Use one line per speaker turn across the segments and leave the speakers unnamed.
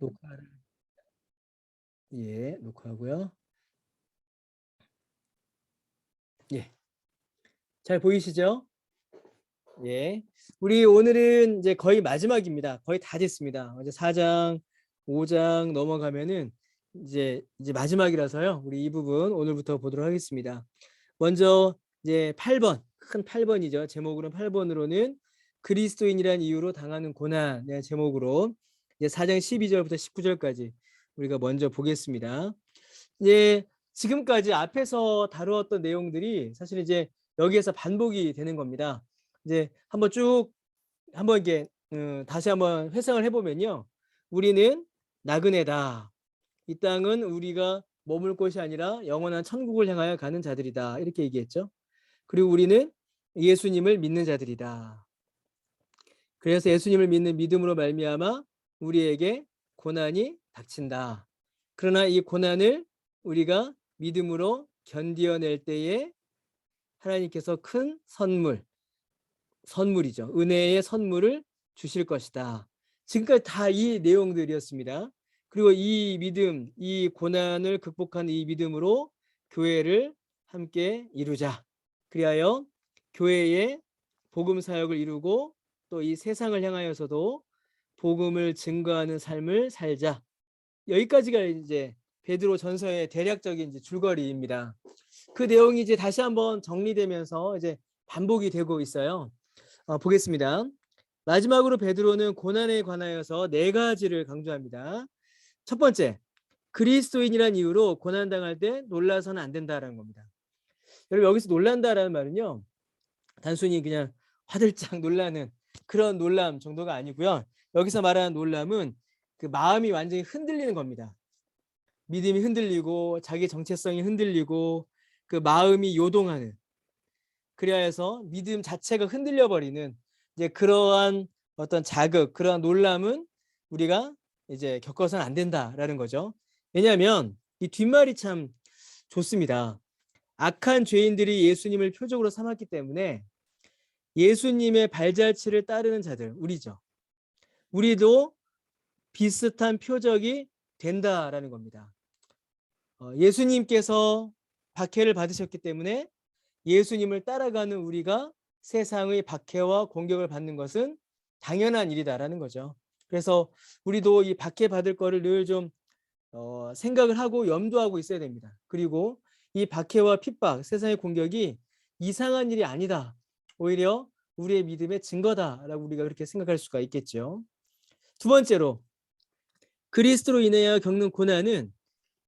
녹화를 녹화하고요. 잘 보이시죠? 우리 오늘은 이제 거의 마지막입니다. 거의 다 됐습니다. 이제 4장, 5장 넘어가면은 이제 마지막이라서요. 우리 이 부분 오늘부터 보도록 하겠습니다. 먼저 이제 8번, 큰 8번이죠. 제목으로는 8번으로는 그리스도인이란 이유로 당하는 고난 제목으로 이제 4장 12절부터 19절까지 우리가 먼저 보겠습니다. 이제 지금까지 앞에서 다루었던 내용들이 사실 이제 여기에서 반복이 되는 겁니다. 이제 한번 이게 다시 한번 회상을 해보면요. 우리는 나그네다. 이 땅은 우리가 머물 곳이 아니라 영원한 천국을 향하여 가는 자들이다. 이렇게 얘기했죠. 그리고 우리는 예수님을 믿는 자들이다. 그래서 예수님을 믿는 믿음으로 말미암아 우리에게 고난이 닥친다. 그러나 이 고난을 우리가 믿음으로 견디어낼 때에 하나님께서 큰 선물이죠. 은혜의 선물을 주실 것이다. 지금까지 다 이 내용들이었습니다. 그리고 이 믿음, 이 고난을 극복한 이 믿음으로 교회를 함께 이루자. 그리하여 교회의 복음 사역을 이루고 또 이 세상을 향하여서도 복음을 증거하는 삶을 살자. 여기까지가 이제 베드로 전서의 대략적인 이제 줄거리입니다. 그 내용이 이제 다시 한번 정리되면서 이제 반복이 되고 있어요. 보겠습니다. 마지막으로 베드로는 고난에 관하여서 4가지를 강조합니다. 첫 번째, 그리스도인이란 이유로 고난당할 때 놀라서는 안 된다라는 겁니다. 여러분 여기서 놀란다라는 말은요. 단순히 그냥 화들짝 놀라는 그런 놀람 정도가 아니고요. 여기서 말하는 놀람은 그 마음이 완전히 흔들리는 겁니다. 믿음이 흔들리고 자기 정체성이 흔들리고 그 마음이 요동하는, 그래야 해서 믿음 자체가 흔들려 버리는 이제 그러한 어떤 자극, 그러한 놀람은 우리가 이제 겪어서는 안 된다라는 거죠. 왜냐하면 이 뒷말이 참 좋습니다. 악한 죄인들이 예수님을 표적으로 삼았기 때문에 예수님의 발자취를 따르는 자들, 우리죠. 우리도 비슷한 표적이 된다라는 겁니다. 예수님께서 박해를 받으셨기 때문에 예수님을 따라가는 우리가 세상의 박해와 공격을 받는 것은 당연한 일이다라는 거죠. 그래서 우리도 이 박해 받을 거를 늘 좀 생각을 하고 염두하고 있어야 됩니다. 그리고 이 박해와 핍박, 세상의 공격이 이상한 일이 아니다. 오히려 우리의 믿음의 증거다라고 우리가 그렇게 생각할 수가 있겠죠. 두 번째로, 그리스도로 인하여 겪는 고난은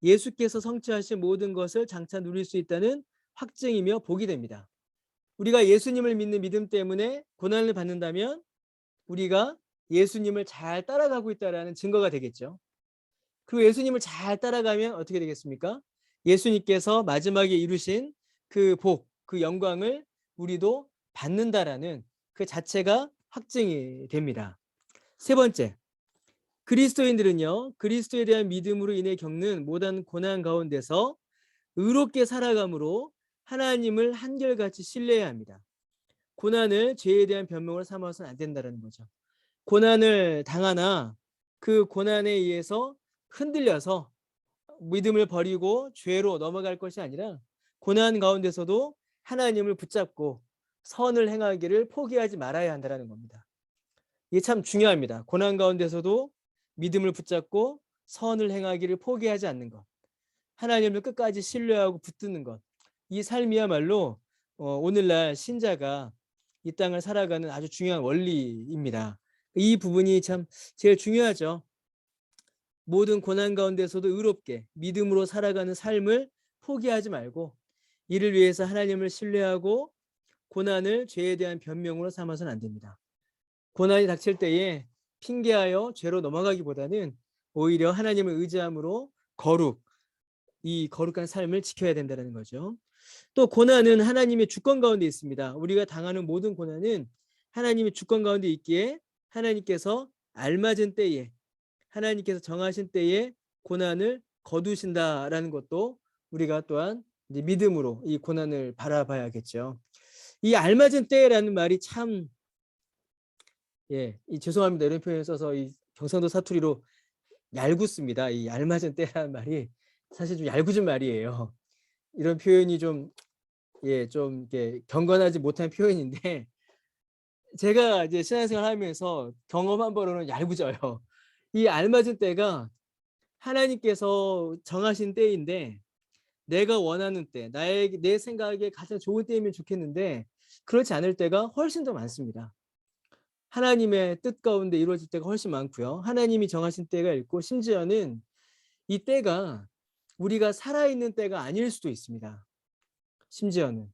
예수께서 성취하신 모든 것을 장차 누릴 수 있다는 확증이며 복이 됩니다. 우리가 예수님을 믿는 믿음 때문에 고난을 받는다면 우리가 예수님을 잘 따라가고 있다는 증거가 되겠죠. 그리고 예수님을 잘 따라가면 어떻게 되겠습니까? 예수님께서 마지막에 이루신 그 복, 그 영광을 우리도 받는다라는 그 자체가 확증이 됩니다. 세 번째, 그리스도인들은요, 그리스도에 대한 믿음으로 인해 겪는 모든 고난 가운데서 의롭게 살아감으로 하나님을 한결같이 신뢰해야 합니다. 고난을 죄에 대한 변명으로 삼아서는 안 된다는 거죠. 고난을 당하나 그 고난에 의해서 흔들려서 믿음을 버리고 죄로 넘어갈 것이 아니라 고난 가운데서도 하나님을 붙잡고 선을 행하기를 포기하지 말아야 한다는 겁니다. 이게 참 중요합니다. 고난 가운데서도 믿음을 붙잡고 선을 행하기를 포기하지 않는 것, 하나님을 끝까지 신뢰하고 붙드는 것, 이 삶이야말로 오늘날 신자가 이 땅을 살아가는 아주 중요한 원리입니다. 이 부분이 참 제일 중요하죠. 모든 고난 가운데서도 의롭게 믿음으로 살아가는 삶을 포기하지 말고 이를 위해서 하나님을 신뢰하고 고난을 죄에 대한 변명으로 삼아서는 안 됩니다. 고난이 닥칠 때에 핑계하여 죄로 넘어가기보다는 오히려 하나님을 의지함으로 이 거룩한 삶을 지켜야 된다는 거죠. 또 고난은 하나님의 주권 가운데 있습니다. 우리가 당하는 모든 고난은 하나님의 주권 가운데 있기에 하나님께서 알맞은 때에, 하나님께서 정하신 때에 고난을 거두신다라는 것도 우리가 또한 이제 믿음으로 이 고난을 바라봐야겠죠. 이 알맞은 때라는 말이 참 죄송합니다. 이런 표현을 써서 이 경상도 사투리로 얄궂습니다. 이 알맞은 때라는 말이 사실 좀 얄궂은 말이에요. 이런 표현이 좀 좀 이렇게 경건하지 못한 표현인데 제가 이제 신앙생활 하면서 경험한 바로는 얄궂어요. 이 알맞은 때가 하나님께서 정하신 때인데 내가 원하는 때, 내 생각에 가장 좋은 때이면 좋겠는데 그렇지 않을 때가 훨씬 더 많습니다. 하나님의 뜻 가운데 이루어질 때가 훨씬 많고요. 하나님이 정하신 때가 있고 심지어는 이 때가 우리가 살아있는 때가 아닐 수도 있습니다. 심지어는.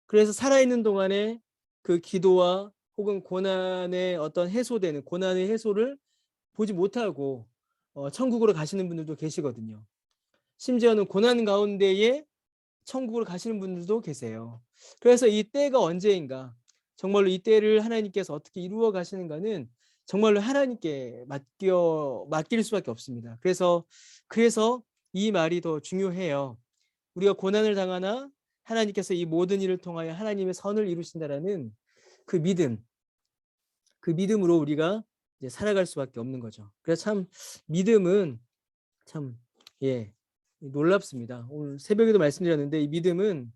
그래서 살아있는 동안에 그 기도와 혹은 고난의 어떤 해소되는 고난의 해소를 보지 못하고 천국으로 가시는 분들도 계시거든요. 심지어는 고난 가운데에 천국으로 가시는 분들도 계세요. 그래서 이 때가 언제인가, 정말로 이 때를 하나님께서 어떻게 이루어 가시는가는 정말로 하나님께 맡길 수밖에 없습니다. 그래서 이 말이 더 중요해요. 우리가 고난을 당하나 하나님께서 이 모든 일을 통하여 하나님의 선을 이루신다라는 그 믿음으로 우리가 이제 살아갈 수밖에 없는 거죠. 그래서 참 믿음은 참 놀랍습니다. 오늘 새벽에도 말씀드렸는데 이 믿음은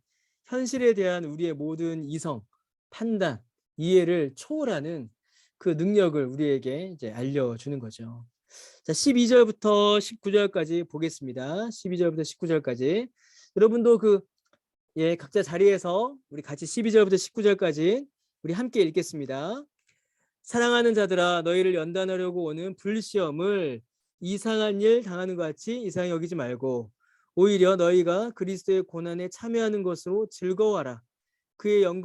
현실에 대한 우리의 모든 이성, 판단, 이해를 초월하는 그 능력을 우리에게 이제 알려주는 거죠. 자, 12절부터 19절까지 보겠습니다. 12절부터 19절까지. 여러분도 각자 자리에서 우리 같이 12절부터 19절까지 우리 함께 읽겠습니다. 사랑하는 자들아, 너희를 연단하려고 오는 불시험을 이상한 일 당하는 것 같이 이상히 여기지 말고 오히려 너희가 그리스도의 고난에 참여하는 것으로 즐거워하라.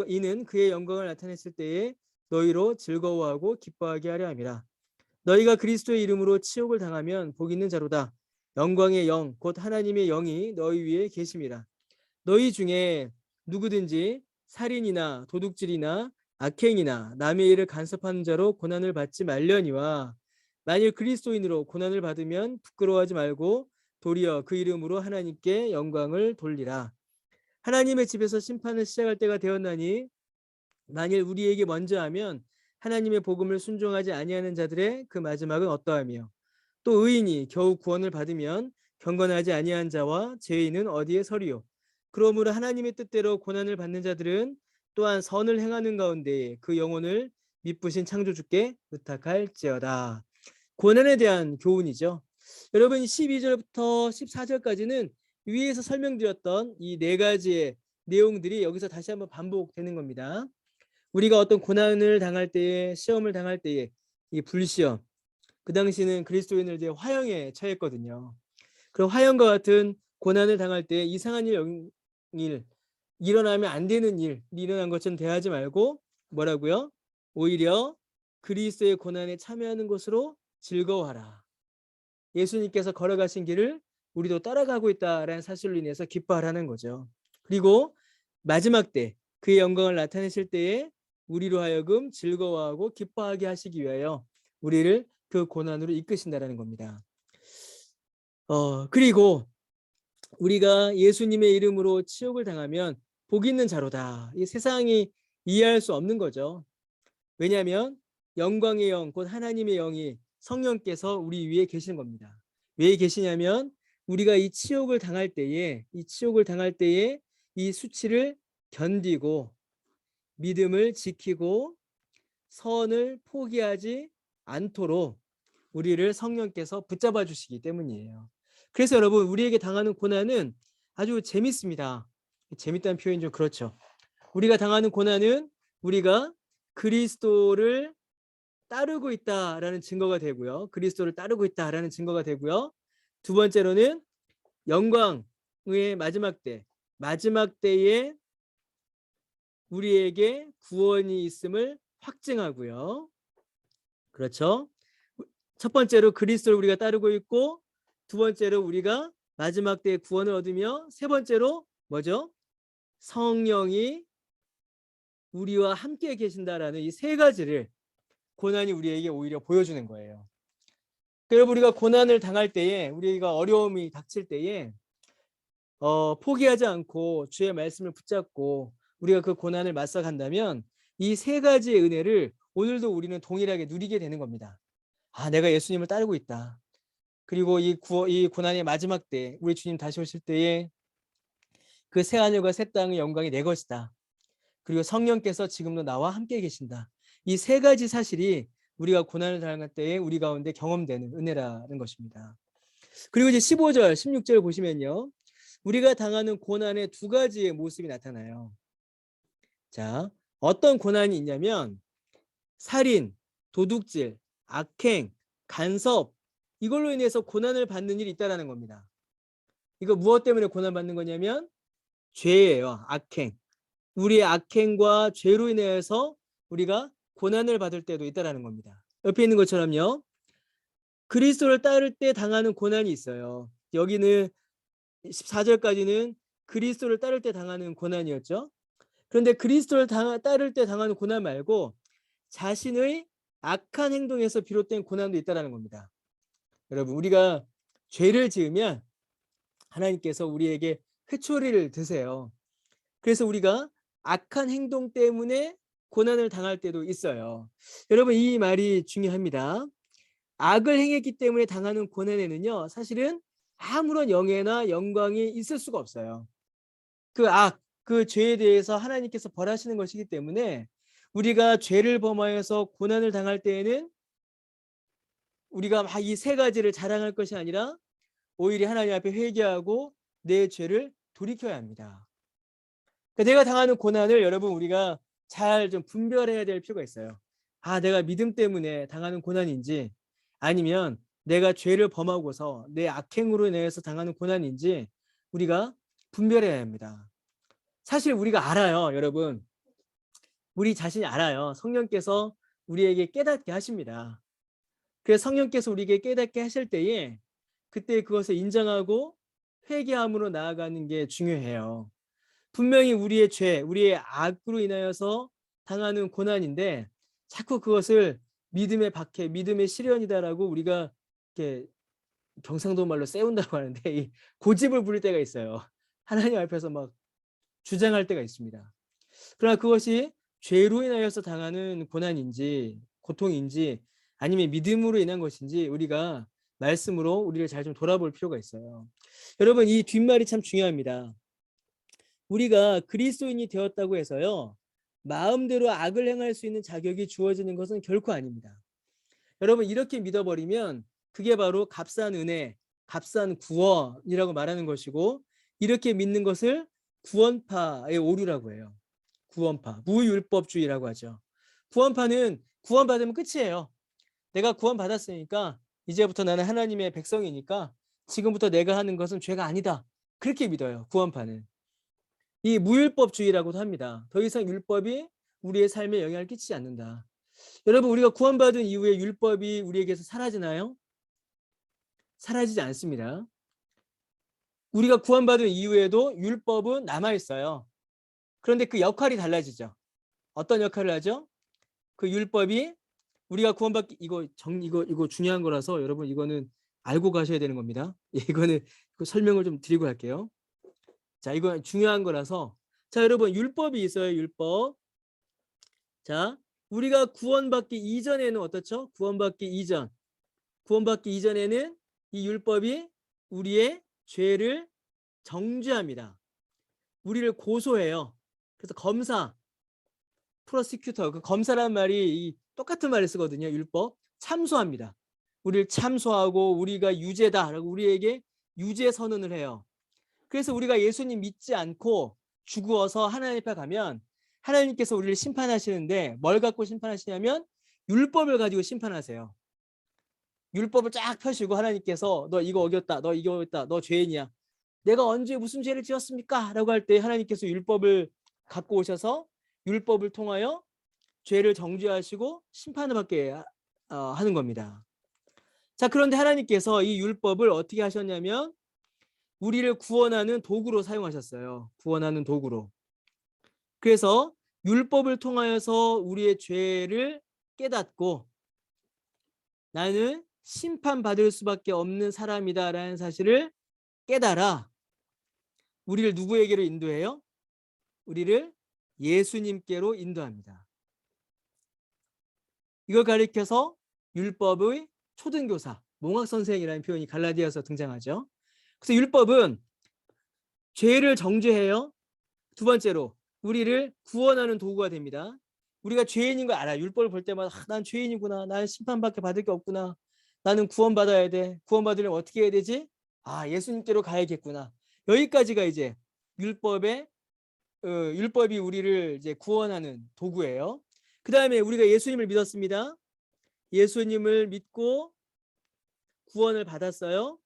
이는 그의 영광을 나타냈을 때에 너희로 즐거워하고 기뻐하게 하려 함이라. 너희가 그리스도의 이름으로 치욕을 당하면 복 있는 자로다. 영광의 영 곧 하나님의 영이 너희 위에 계심이라. 너희 중에 누구든지 살인이나 도둑질이나 악행이나 남의 일을 간섭하는 자로 고난을 받지 말려니와 만일 그리스도인으로 고난을 받으면 부끄러워하지 말고 도리어 그 이름으로 하나님께 영광을 돌리라. 하나님의 집에서 심판을 시작할 때가 되었나니 만일 우리에게 먼저 하면 하나님의 복음을 순종하지 아니하는 자들의 그 마지막은 어떠하며 또 의인이 겨우 구원을 받으면 경건하지 아니한 자와 죄인은 어디에 서리요. 그러므로 하나님의 뜻대로 고난을 받는 자들은 또한 선을 행하는 가운데 그 영혼을 미쁘신 창조주께 의탁할지어다. 고난에 대한 교훈이죠. 여러분 12절부터 14절까지는 위에서 설명드렸던 이 네 가지의 내용들이 여기서 다시 한번 반복되는 겁니다. 우리가 어떤 고난을 당할 때에, 시험을 당할 때에 이 불시험, 그 당시는 그리스도인을 이제 화형에 처했거든요. 그럼 화형과 같은 고난을 당할 때 이상한 일, 일어나면 안 되는 일이 일어난 것처럼 대하지 말고 뭐라고요? 오히려 그리스도의 고난에 참여하는 것으로 즐거워하라. 예수님께서 걸어가신 길을 우리도 따라가고 있다라는 사실로 인해서 기뻐하라는 거죠. 그리고 마지막 때 그의 영광을 나타내실 때에 우리로 하여금 즐거워하고 기뻐하게 하시기 위하여 우리를 그 고난으로 이끄신다라는 겁니다. 그리고 우리가 예수님의 이름으로 치욕을 당하면 복 있는 자로다. 이 세상이 이해할 수 없는 거죠. 왜냐하면 영광의 영, 곧 하나님의 영이 성령께서 우리 위에 계시는 겁니다. 왜 계시냐면 우리가 이 치욕을 당할 때에 이 수치를 견디고 믿음을 지키고 선을 포기하지 않도록 우리를 성령께서 붙잡아 주시기 때문이에요. 그래서 여러분 우리에게 당하는 고난은 아주 재밌습니다. 재밌다는 표현이 좀 그렇죠. 우리가 당하는 고난은 우리가 그리스도를 따르고 있다라는 증거가 되고요. 그리스도를 따르고 있다라는 증거가 되고요. 두 번째로는 영광의 마지막 때에 우리에게 구원이 있음을 확증하고요. 그렇죠? 첫 번째로 그리스도를 우리가 따르고 있고 두 번째로 우리가 마지막 때에 구원을 얻으며 세 번째로 뭐죠? 성령이 우리와 함께 계신다라는 이 세 가지를 고난이 우리에게 오히려 보여주는 거예요. 여러분 우리가 고난을 당할 때에 우리가 어려움이 닥칠 때에 포기하지 않고 주의 말씀을 붙잡고 우리가 그 고난을 맞서간다면 이 세 가지의 은혜를 오늘도 우리는 동일하게 누리게 되는 겁니다. 아, 내가 예수님을 따르고 있다. 그리고 이 고난의 마지막 때 우리 주님 다시 오실 때에 그 새 하늘과 새 땅의 영광이 내 것이다. 그리고 성령께서 지금도 나와 함께 계신다. 이 세 가지 사실이 우리가 고난을 당할 때에 우리 가운데 경험되는 은혜라는 것입니다. 그리고 이제 15절, 16절 보시면요. 우리가 당하는 고난의 두 가지의 모습이 나타나요. 자, 어떤 고난이 있냐면 살인, 도둑질, 악행, 간섭 이걸로 인해서 고난을 받는 일이 있다는 겁니다. 이거 무엇 때문에 고난받는 거냐면 죄예요. 악행. 우리의 악행과 죄로 인해서 우리가 고난을 받을 때도 있다는 겁니다. 옆에 있는 것처럼요. 그리스도를 따를 때 당하는 고난이 있어요. 여기는 14절까지는 그리스도를 따를 때 당하는 고난이었죠. 그런데 그리스도를 따를 때 당하는 고난 말고 자신의 악한 행동에서 비롯된 고난도 있다는 겁니다. 여러분, 우리가 죄를 지으면 하나님께서 우리에게 회초리를 드세요. 그래서 우리가 악한 행동 때문에 고난을 당할 때도 있어요. 여러분, 이 말이 중요합니다. 악을 행했기 때문에 당하는 고난에는요, 사실은 아무런 영예나 영광이 있을 수가 없어요. 그 악, 그 죄에 대해서 하나님께서 벌하시는 것이기 때문에 우리가 죄를 범하여서 고난을 당할 때에는 우리가 막 이 세 가지를 자랑할 것이 아니라 오히려 하나님 앞에 회개하고 내 죄를 돌이켜야 합니다. 그러니까 내가 당하는 고난을 여러분 우리가 잘 좀 분별해야 될 필요가 있어요. 아, 내가 믿음 때문에 당하는 고난인지 아니면 내가 죄를 범하고서 내 악행으로 인해서 당하는 고난인지 우리가 분별해야 합니다. 사실 우리가 알아요, 여러분. 우리 자신이 알아요. 성령께서 우리에게 깨닫게 하십니다. 그래서 성령께서 우리에게 깨닫게 하실 때에 그때 그것을 인정하고 회개함으로 나아가는 게 중요해요. 분명히 우리의 죄, 우리의 악으로 인하여서 당하는 고난인데 자꾸 그것을 믿음의 박해, 믿음의 시련이다라고 우리가 이렇게 경상도 말로 세운다고 하는데 이 고집을 부릴 때가 있어요. 하나님 앞에서 막 주장할 때가 있습니다. 그러나 그것이 죄로 인하여서 당하는 고난인지 고통인지 아니면 믿음으로 인한 것인지 우리가 말씀으로 우리를 잘 좀 돌아볼 필요가 있어요. 여러분, 이 뒷말이 참 중요합니다. 우리가 그리스도인이 되었다고 해서요, 마음대로 악을 행할 수 있는 자격이 주어지는 것은 결코 아닙니다. 여러분, 이렇게 믿어버리면 그게 바로 값싼 은혜, 값싼 구원이라고 말하는 것이고, 이렇게 믿는 것을 구원파의 오류라고 해요. 구원파, 무율법주의라고 하죠. 구원파는 구원받으면 끝이에요. 내가 구원받았으니까 이제부터 나는 하나님의 백성이니까 지금부터 내가 하는 것은 죄가 아니다. 그렇게 믿어요, 구원파는. 이 무율법주의라고도 합니다. 더 이상 율법이 우리의 삶에 영향을 끼치지 않는다. 여러분, 우리가 구원받은 이후에 율법이 우리에게서 사라지나요? 사라지지 않습니다. 우리가 구원받은 이후에도 율법은 남아있어요. 그런데 그 역할이 달라지죠. 어떤 역할을 하죠? 그 율법이 우리가 구원받기 이거 중요한 거라서 여러분 이거는 알고 가셔야 되는 겁니다. 이거는 그 설명을 좀 드리고 할게요. 자, 이거 중요한 거라서 자, 여러분 율법이 있어요. 율법. 자, 우리가 구원받기 이전에는 어떻죠? 구원받기 이전에는 이 율법이 우리의 죄를 정죄합니다. 우리를 고소해요. 그래서 검사, 프로시큐터, 그 검사란 말이 똑같은 말을 쓰거든요. 율법. 참소합니다. 우리를 참소하고 우리가 유죄다라고 우리에게 유죄 선언을 해요. 그래서 우리가 예수님 믿지 않고 죽어서 하나님 앞에 가면 하나님께서 우리를 심판하시는데 뭘 갖고 심판하시냐면 율법을 가지고 심판하세요. 율법을 쫙 펴시고 하나님께서 너 이거 어겼다, 너 이거 어겼다, 너 죄인이야. 내가 언제 무슨 죄를 지었습니까? 라고 할 때 하나님께서 율법을 갖고 오셔서 율법을 통하여 죄를 정죄하시고 심판을 받게 하는 겁니다. 자, 그런데 하나님께서 이 율법을 어떻게 하셨냐면 우리를 구원하는 도구로 사용하셨어요. 구원하는 도구로. 그래서 율법을 통하여서 우리의 죄를 깨닫고 나는 심판받을 수밖에 없는 사람이다라는 사실을 깨달아 우리를 누구에게로 인도해요? 우리를 예수님께로 인도합니다. 이걸 가리켜서 율법의 초등교사, 몽학 선생이라는 표현이 갈라디아서 등장하죠. 그래서 율법은 죄를 정죄해요. 두 번째로 우리를 구원하는 도구가 됩니다. 우리가 죄인인 걸 알아요. 율법을 볼 때마다 난 죄인이구나. 나는 심판밖에 받을 게 없구나. 나는 구원받아야 돼. 구원받으려면 어떻게 해야 되지? 예수님께로 가야겠구나. 여기까지가 이제 율법이 우리를 이제 구원하는 도구예요. 그 다음에 우리가 예수님을 믿었습니다. 예수님을 믿고 구원을 받았어요.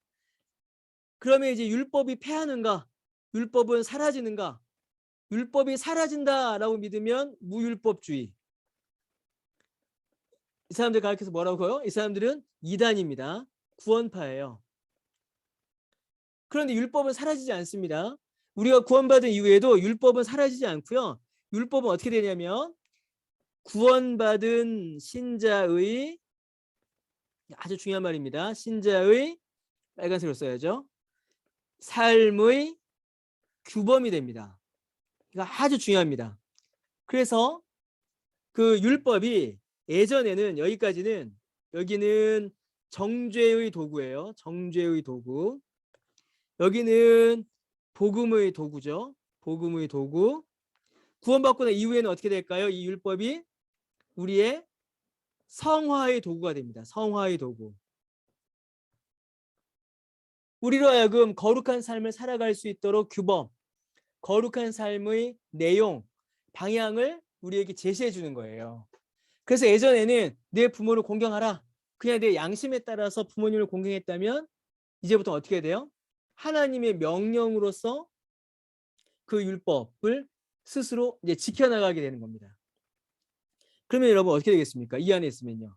그러면 이제 율법이 패하는가? 율법은 사라지는가? 율법이 사라진다라고 믿으면 무율법주의. 이 사람들 가르쳐서 뭐라고요? 이 사람들은 이단입니다. 구원파예요. 그런데 율법은 사라지지 않습니다. 우리가 구원받은 이후에도 율법은 사라지지 않고요. 율법은 어떻게 되냐면 구원받은 신자의, 아주 중요한 말입니다. 신자의, 빨간색으로 써야죠, 삶의 규범이 됩니다. 이거 아주 중요합니다. 그래서 그 율법이 예전에는 여기는 정죄의 도구예요. 정죄의 도구. 여기는 복음의 도구죠. 복음의 도구. 구원받고 난 이후에는 어떻게 될까요? 이 율법이 우리의 성화의 도구가 됩니다. 성화의 도구. 우리로 하여금 거룩한 삶을 살아갈 수 있도록 규범, 거룩한 삶의 내용, 방향을 우리에게 제시해 주는 거예요. 그래서 예전에는 내 부모를 공경하라. 그냥 내 양심에 따라서 부모님을 공경했다면 이제부터 어떻게 돼요? 하나님의 명령으로서 그 율법을 스스로 이제 지켜나가게 되는 겁니다. 그러면 여러분 어떻게 되겠습니까? 이 안에 있으면요.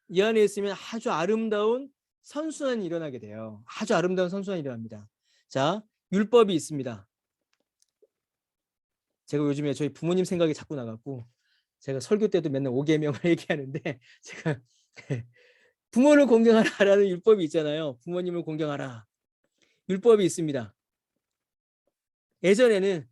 이 안에 있으면 아주 아름다운 선순환이 일어나게 돼요. 아주 아름다운 선순환이 일어납니다. 자, 율법이 있습니다. 제가 요즘에 저희 부모님 생각이 자꾸 나갖고 제가 설교 때도 맨날 5계명을 얘기하는데 제가 부모를 공경하라라는 율법이 있잖아요. 부모님을 공경하라. 율법이 있습니다. 예전에는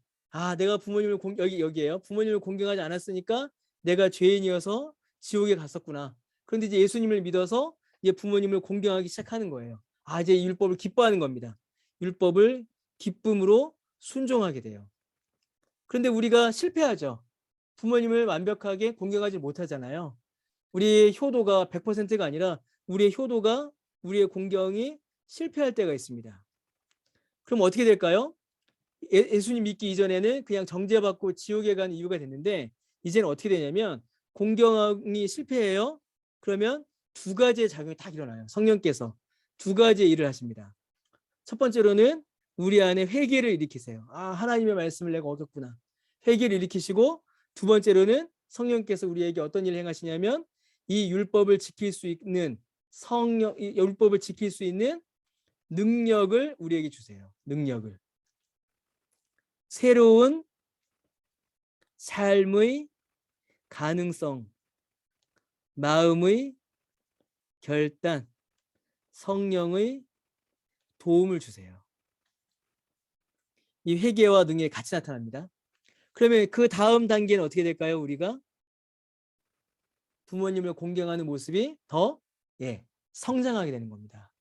내가 부모님을 여기에요. 부모님을 공경하지 않았으니까 내가 죄인이어서 지옥에 갔었구나. 그런데 이제 예수님을 믿어서 이제 부모님을 공경하기 시작하는 거예요. 이제 율법을 기뻐하는 겁니다. 율법을 기쁨으로 순종하게 돼요. 그런데 우리가 실패하죠. 부모님을 완벽하게 공경하지 못하잖아요. 우리의 효도가 100%가 아니라 우리의 효도가, 우리의 공경이 실패할 때가 있습니다. 그럼 어떻게 될까요? 예수님 믿기 이전에는 그냥 정죄받고 지옥에 가는 이유가 됐는데 이제는 어떻게 되냐면 공경이 실패해요. 그러면 두 가지의 작용이 딱 일어나요. 성령께서 두 가지의 일을 하십니다. 첫 번째로는 우리 안에 회개를 일으키세요. 하나님의 말씀을 내가 어겼구나. 회개를 일으키시고, 두 번째로는 성령께서 우리에게 어떤 일을 행하시냐면 이 율법을 지킬 수 있는 이 율법을 지킬 수 있는 능력을 우리에게 주세요. 능력을. 새로운 삶의 가능성, 마음의 결단, 성령의 도움을 주세요. 이 회개와 능력이 같이 나타납니다. 그러면 그 다음 단계는 어떻게 될까요? 우리가 부모님을 공경하는 모습이 더 성장하게 되는 겁니다.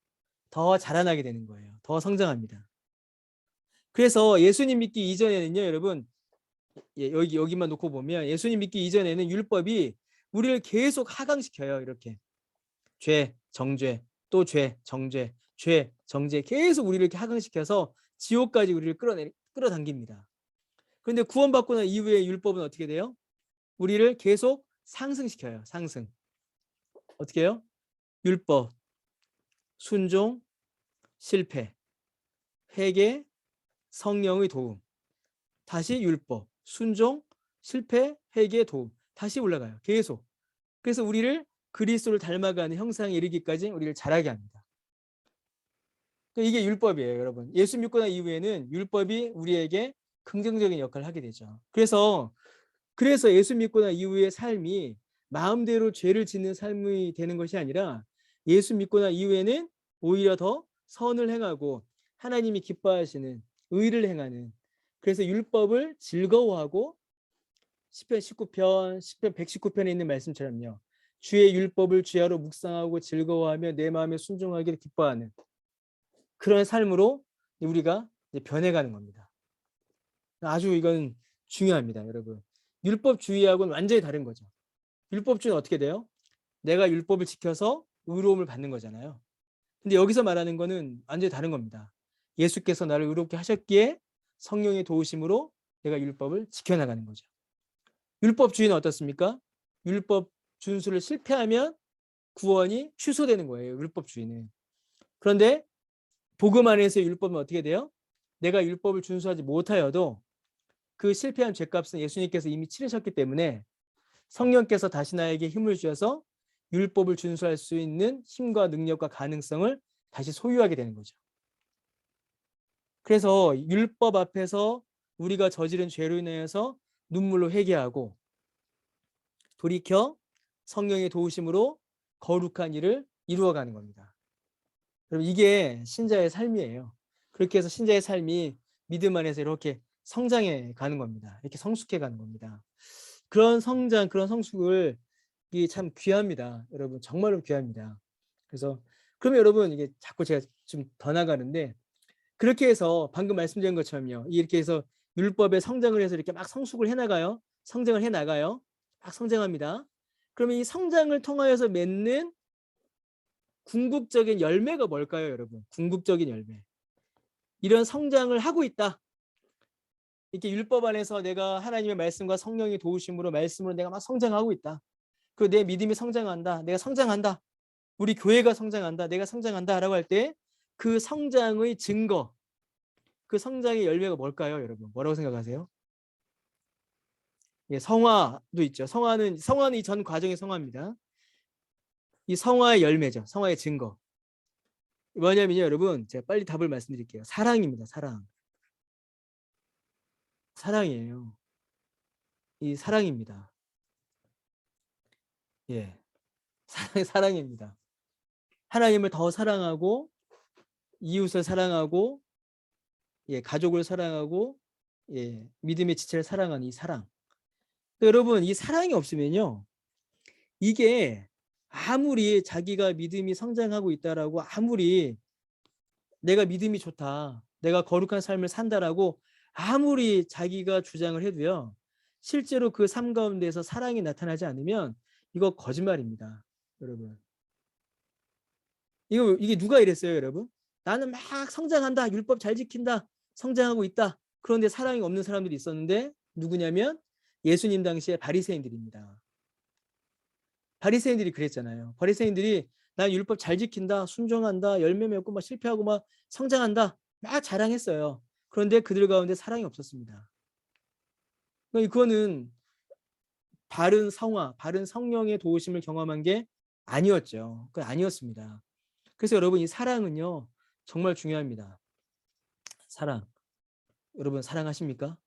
더 자라나게 되는 거예요. 더 성장합니다. 그래서 예수님 믿기 이전에는요, 여러분, 여기만 놓고 보면 예수님 믿기 이전에는 율법이 우리를 계속 하강시켜요. 이렇게 죄, 정죄, 또 죄, 정죄, 죄, 정죄, 계속 우리를 이렇게 하강시켜서 지옥까지 우리를 끌어당깁니다. 그런데 구원받고 난 이후에 율법은 어떻게 돼요? 우리를 계속 상승시켜요. 상승. 어떻게 해요? 율법, 순종, 실패, 회개, 성령의 도움, 다시 율법, 순종, 실패, 회개, 도움, 다시 올라가요. 계속. 그래서 우리를 그리스도를 닮아가는 형상에 이르기까지 우리를 자라게 합니다. 이게 율법이에요, 여러분. 예수 믿고 난 이후에는 율법이 우리에게 긍정적인 역할을 하게 되죠. 그래서 예수 믿고 난 이후의 삶이 마음대로 죄를 짓는 삶이 되는 것이 아니라 예수 믿고 난 이후에는 오히려 더 선을 행하고 하나님이 기뻐하시는 의를 행하는, 그래서 율법을 즐거워하고 시편 19편, 시편 119편에 있는 말씀처럼요. 주의 율법을 주야로 묵상하고 즐거워하며 내 마음에 순종하기를 기뻐하는 그런 삶으로 우리가 이제 변해가는 겁니다. 아주 이건 중요합니다, 여러분. 율법주의하고는 완전히 다른 거죠. 율법주의는 어떻게 돼요? 내가 율법을 지켜서 의로움을 받는 거잖아요. 근데 여기서 말하는 거는 완전히 다른 겁니다. 예수께서 나를 의롭게 하셨기에 성령의 도우심으로 내가 율법을 지켜나가는 거죠. 율법주의는 어떻습니까? 율법 준수를 실패하면 구원이 취소되는 거예요. 율법주의는. 그런데 복음 안에서의 율법은 어떻게 돼요? 내가 율법을 준수하지 못하여도 그 실패한 죄값은 예수님께서 이미 치르셨기 때문에 성령께서 다시 나에게 힘을 주셔서 율법을 준수할 수 있는 힘과 능력과 가능성을 다시 소유하게 되는 거죠. 그래서 율법 앞에서 우리가 저지른 죄로 인해서 눈물로 회개하고 돌이켜 성령의 도우심으로 거룩한 일을 이루어가는 겁니다. 여러분, 이게 신자의 삶이에요. 그렇게 해서 신자의 삶이 믿음 안에서 이렇게 성장해 가는 겁니다. 이렇게 성숙해 가는 겁니다. 그런 성장, 그런 성숙을 이게 참 귀합니다. 여러분, 정말로 귀합니다. 그래서 그러면 여러분, 이게 자꾸 제가 좀 더 나가는데 그렇게 해서 방금 말씀드린 것처럼요. 이렇게 해서 율법의 성장을 해서 이렇게 막 성숙을 해 나가요. 성장을 해 나가요. 막 성장합니다. 그러면 이 성장을 통하여서 맺는 궁극적인 열매가 뭘까요, 여러분? 궁극적인 열매. 이런 성장을 하고 있다. 이렇게 율법 안에서 내가 하나님의 말씀과 성령의 도우심으로 말씀으로 내가 막 성장하고 있다. 그리고 내 믿음이 성장한다. 내가 성장한다. 우리 교회가 성장한다. 내가 성장한다라고 할 때 그 성장의 증거, 그 성장의 열매가 뭘까요, 여러분? 뭐라고 생각하세요? 예, 성화도 있죠. 성화는 이 전 과정의 성화입니다. 이 성화의 열매죠. 성화의 증거. 뭐냐면요, 여러분, 제가 빨리 답을 말씀드릴게요. 사랑입니다. 사랑. 사랑이에요. 이 사랑입니다. 예, 사랑입니다. 하나님을 더 사랑하고 이웃을 사랑하고 예, 가족을 사랑하고 예, 믿음의 지체를 사랑하는 이 사랑. 여러분, 이 사랑이 없으면요, 이게 아무리 자기가 믿음이 성장하고 있다라고 아무리 내가 믿음이 좋다, 내가 거룩한 삶을 산다라고 아무리 자기가 주장을 해도요, 실제로 그 삶 가운데서 사랑이 나타나지 않으면 이거 거짓말입니다, 여러분. 이게 누가 이랬어요, 여러분? 나는 막 성장한다, 율법 잘 지킨다, 성장하고 있다. 그런데 사랑이 없는 사람들이 있었는데 누구냐면 예수님 당시의 바리새인들입니다. 바리새인들이 그랬잖아요. 바리새인들이 난 율법 잘 지킨다, 순종한다, 열매 맺고 막 실패하고 막 성장한다, 막 자랑했어요. 그런데 그들 가운데 사랑이 없었습니다. 그거는 바른 성화, 바른 성령의 도우심을 경험한 게 아니었죠. 그건 아니었습니다. 그래서 여러분, 이 사랑은요, 정말 중요합니다. 사랑. 여러분, 사랑하십니까?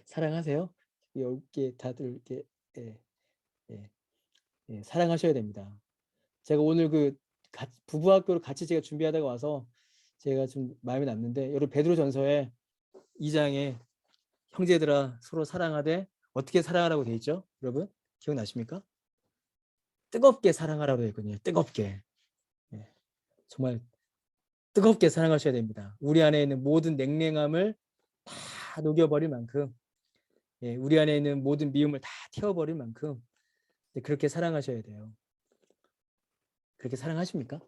사랑하세요? 이렇게 다들 이렇게 예, 예, 예, 사랑하셔야 됩니다. 제가 오늘 그 부부 학교를 같이 제가 준비하다가 와서 제가 좀 마음에 남는데, 여러분, 베드로전서에 2장에 형제들아 서로 사랑하되 어떻게 사랑하라고 돼 있죠? 여러분, 기억나십니까? 뜨겁게 사랑하라고 돼 있거든요. 뜨겁게. 예, 정말 뜨겁게 사랑하셔야 됩니다. 우리 안에 있는 모든 냉랭함을 다 녹여버릴 만큼, 예, 우리 안에 있는 모든 미움을 다 태워버릴 만큼 그렇게 사랑하셔야 돼요. 그렇게 사랑하십니까?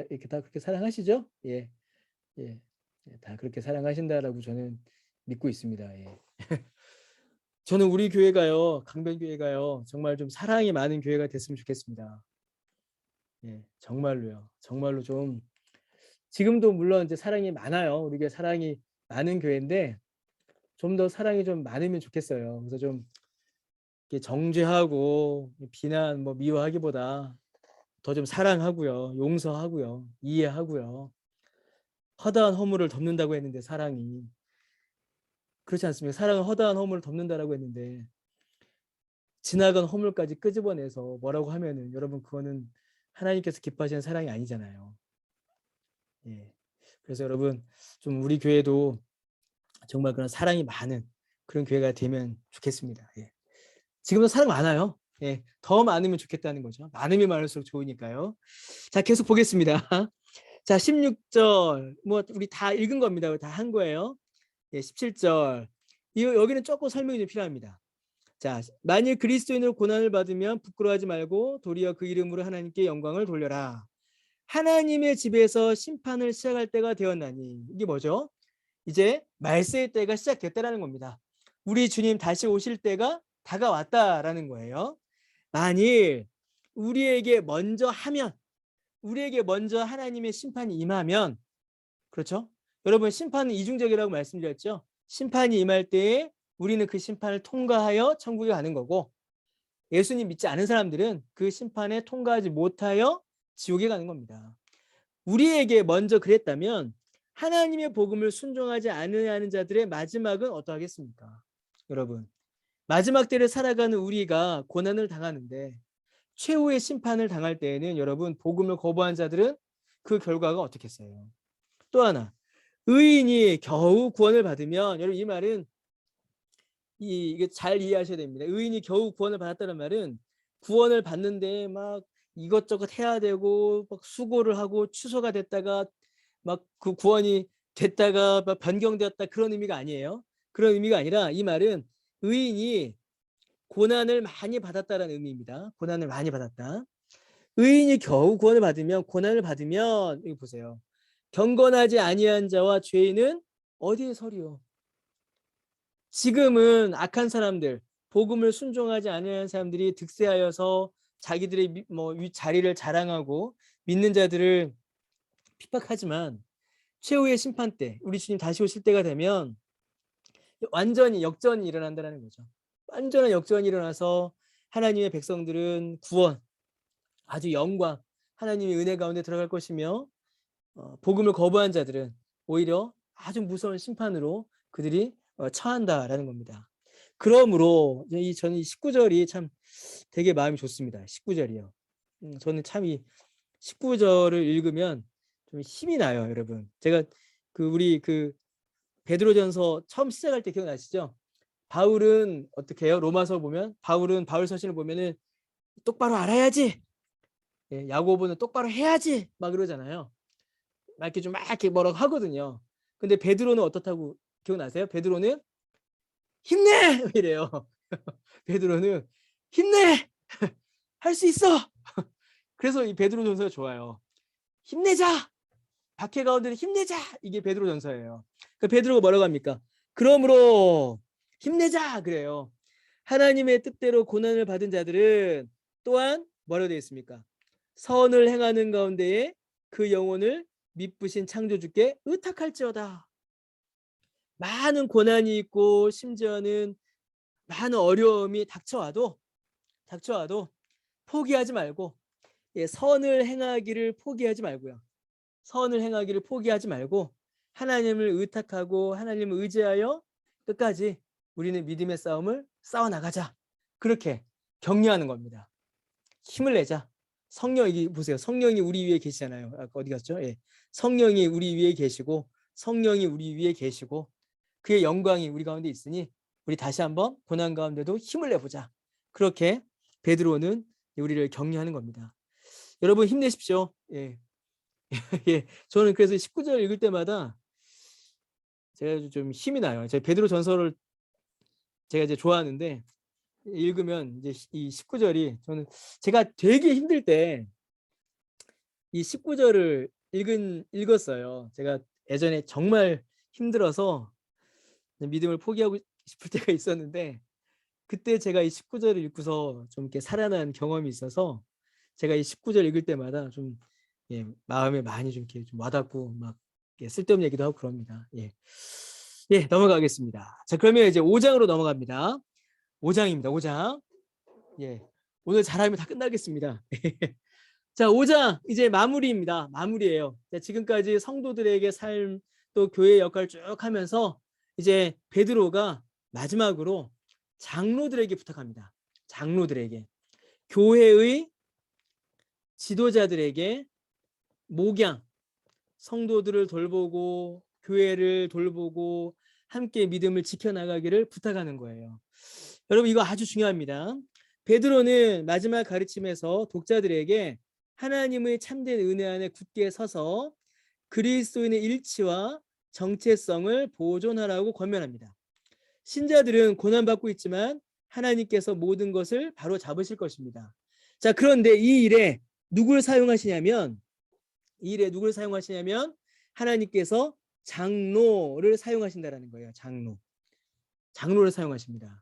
이렇게 다 그렇게 사랑하시죠? 예, 예, 예, 다 그렇게 사랑하신다라고 저는 믿고 있습니다. 예. 저는 우리 교회가요, 강변교회가요, 정말 좀 사랑이 많은 교회가 됐으면 좋겠습니다. 예, 정말로요. 정말로 좀 지금도 물론 이제 사랑이 많아요. 우리 교회 사랑이 많은 교회인데 좀 더 사랑이 좀 많으면 좋겠어요. 그래서 좀 이렇게 정죄하고 비난 뭐 미워하기보다 더 좀 사랑하고요, 용서하고요, 이해하고요. 허다한 허물을 덮는다고 했는데 사랑이 그렇지 않습니까? 사랑은 허다한 허물을 덮는다라고 했는데 지나간 허물까지 끄집어내서 뭐라고 하면은 여러분, 그거는 하나님께서 기뻐하시는 사랑이 아니잖아요. 예. 그래서 여러분, 좀 우리 교회도 정말 그런 사랑이 많은 그런 교회가 되면 좋겠습니다. 예. 지금도 사람 많아요. 예. 더 많으면 좋겠다는 거죠. 많으면 많을수록 좋으니까요. 자, 계속 보겠습니다. 자, 16절. 뭐 우리 다 읽은 겁니다. 다 한 거예요. 예, 17절. 여기는 조금 설명이 좀 필요합니다. 자, 만일 그리스도인으로 고난을 받으면 부끄러워하지 말고 도리어 그 이름으로 하나님께 영광을 돌려라. 하나님의 집에서 심판을 시작할 때가 되었나니. 이게 뭐죠? 이제 말세의 때가 시작됐다라는 겁니다. 우리 주님 다시 오실 때가 다가왔다라는 거예요. 만일 우리에게 먼저 하면, 우리에게 먼저 하나님의 심판이 임하면, 그렇죠? 여러분, 심판은 이중적이라고 말씀드렸죠. 심판이 임할 때에 우리는 그 심판을 통과하여 천국에 가는 거고, 예수님 믿지 않은 사람들은 그 심판에 통과하지 못하여 지옥에 가는 겁니다. 우리에게 먼저 그랬다면 하나님의 복음을 순종하지 않으려는 자들의 마지막은 어떠하겠습니까? 여러분, 마지막 때를 살아가는 우리가 고난을 당하는데 최후의 심판을 당할 때에는 여러분, 복음을 거부한 자들은 그 결과가 어떻겠어요? 또 하나, 의인이 겨우 구원을 받으면, 여러분, 이 말은 이게 잘 이해하셔야 됩니다. 의인이 겨우 구원을 받았다는 말은 구원을 받는데 막 이것저것 해야 되고 막 수고를 하고 취소가 됐다가 막 그 구원이 됐다가 막 변경되었다, 그런 의미가 아니에요. 그런 의미가 아니라 이 말은 의인이 고난을 많이 받았다는 의미입니다. 고난을 많이 받았다. 의인이 겨우 구원을 받으면, 고난을 받으면, 여기 보세요. 경건하지 아니한 자와 죄인은 어디에 서리요? 지금은 악한 사람들, 복음을 순종하지 않는 사람들이 득세하여서 자기들의 자리를 자랑하고 믿는 자들을 핍박하지만 최후의 심판 때, 우리 주님 다시 오실 때가 되면 완전히 역전이 일어난다는 거죠. 완전한 역전이 일어나서 하나님의 백성들은 구원, 아주 영광, 하나님의 은혜 가운데 들어갈 것이며, 복음을 거부한 자들은 오히려 아주 무서운 심판으로 그들이 처한다라는 겁니다. 그러므로 저는 이 19절이 참 되게 마음이 좋습니다. 19절이요. 저는 참 이 19절을 읽으면 좀 힘이 나요, 여러분. 제가 우리 베드로전서 처음 시작할 때 기억나시죠? 바울은 어떻게 해요? 로마서 보면 바울 서신을 보면은 똑바로 알아야지. 예, 야고보는 똑바로 해야지. 막 그러잖아요. 막 이렇게 좀 막 이렇게 뭐라고 하거든요. 근데 베드로는 어떻다고 기억나세요? 베드로는 힘내! 이래요. 베드로는 힘내! 할 수 있어! 그래서 이 베드로 전서가 좋아요. 힘내자! 박해 가운데 힘내자! 이게 베드로 전서예요. 그 베드로가 뭐라고 합니까? 그러므로 힘내자! 그래요. 하나님의 뜻대로 고난을 받은 자들은 또한 뭐라고 되어 있습니까? 선을 행하는 가운데에 그 영혼을 미쁘신 창조주께 의탁할지어다. 많은 고난이 있고 심지어는 많은 어려움이 닥쳐와도 포기하지 말고, 예, 선을 행하기를 포기하지 말고요. 선을 행하기를 포기하지 말고 하나님을 의탁하고 하나님을 의지하여 끝까지 우리는 믿음의 싸움을 싸워나가자. 그렇게 격려하는 겁니다. 힘을 내자. 성령이 보세요. 성령이 우리 위에 계시잖아요. 아까 어디 갔죠? 예. 성령이 우리 위에 계시고 성령이 우리 위에 계시고 그의 영광이 우리 가운데 있으니 우리 다시 한번 고난 가운데도 힘을 내보자. 그렇게 베드로는 우리를 격려하는 겁니다. 여러분 힘내십시오. 예. 예. 저는 그래서 19절 읽을 때마다 제가 좀 힘이 나요. 제가 베드로 전서를 제가 이제 좋아하는데 읽으면 이제 이 19절이 저는 제가 되게 힘들 때 이 19절을 읽었어요. 제가 예전에 정말 힘들어서 믿음을 포기하고 싶을 때가 있었는데 그때 제가 이 19절을 읽고서 좀 이렇게 살아난 경험이 있어서 제가 이 19절 읽을 때마다 좀 예, 마음에 많이 좀 이렇게 좀 와닿고 막 쓸데없는 얘기도 하고 그럽니다. 예. 예, 넘어가겠습니다. 자, 그러면 이제 5장으로 넘어갑니다. 5장입니다. 5장. 예. 오늘 잘하면 다 끝나겠습니다. 자, 5장 이제 마무리입니다. 마무리예요. 자, 지금까지 성도들에게 삶, 또 교회의 역할을 쭉 하면서 이제 베드로가 마지막으로 장로들에게 부탁합니다. 장로들에게, 교회의 지도자들에게 목양, 성도들을 돌보고 교회를 돌보고 함께 믿음을 지켜나가기를 부탁하는 거예요. 여러분 이거 아주 중요합니다. 베드로는 마지막 가르침에서 독자들에게 하나님의 참된 은혜 안에 굳게 서서 그리스도인의 일치와 정체성을 보존하라고 권면합니다. 신자들은 고난받고 있지만 하나님께서 모든 것을 바로 잡으실 것입니다. 자, 그런데 이 일에 누굴 사용하시냐면 하나님께서 장로를 사용하신다라는 거예요. 장로를 사용하십니다.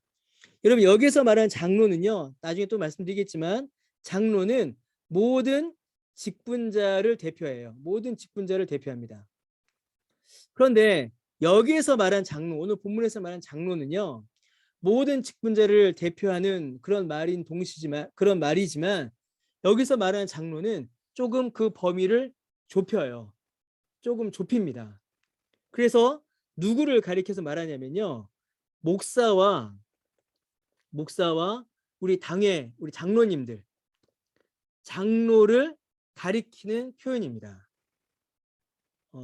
여러분 여기서 말하는 장로는요, 나중에 또 말씀드리겠지만 장로는 모든 직분자를 대표해요. 모든 직분자를 대표합니다. 그런데 여기에서 말한 장로, 오늘 본문에서 말한 장로는요, 모든 직분자를 대표하는 그런 말이지만 여기서 말하는 장로는 조금 그 범위를 좁혀요. 조금 좁힙니다. 그래서 누구를 가리켜서 말하냐면요, 목사와 우리 장로님들, 장로를 가리키는 표현입니다.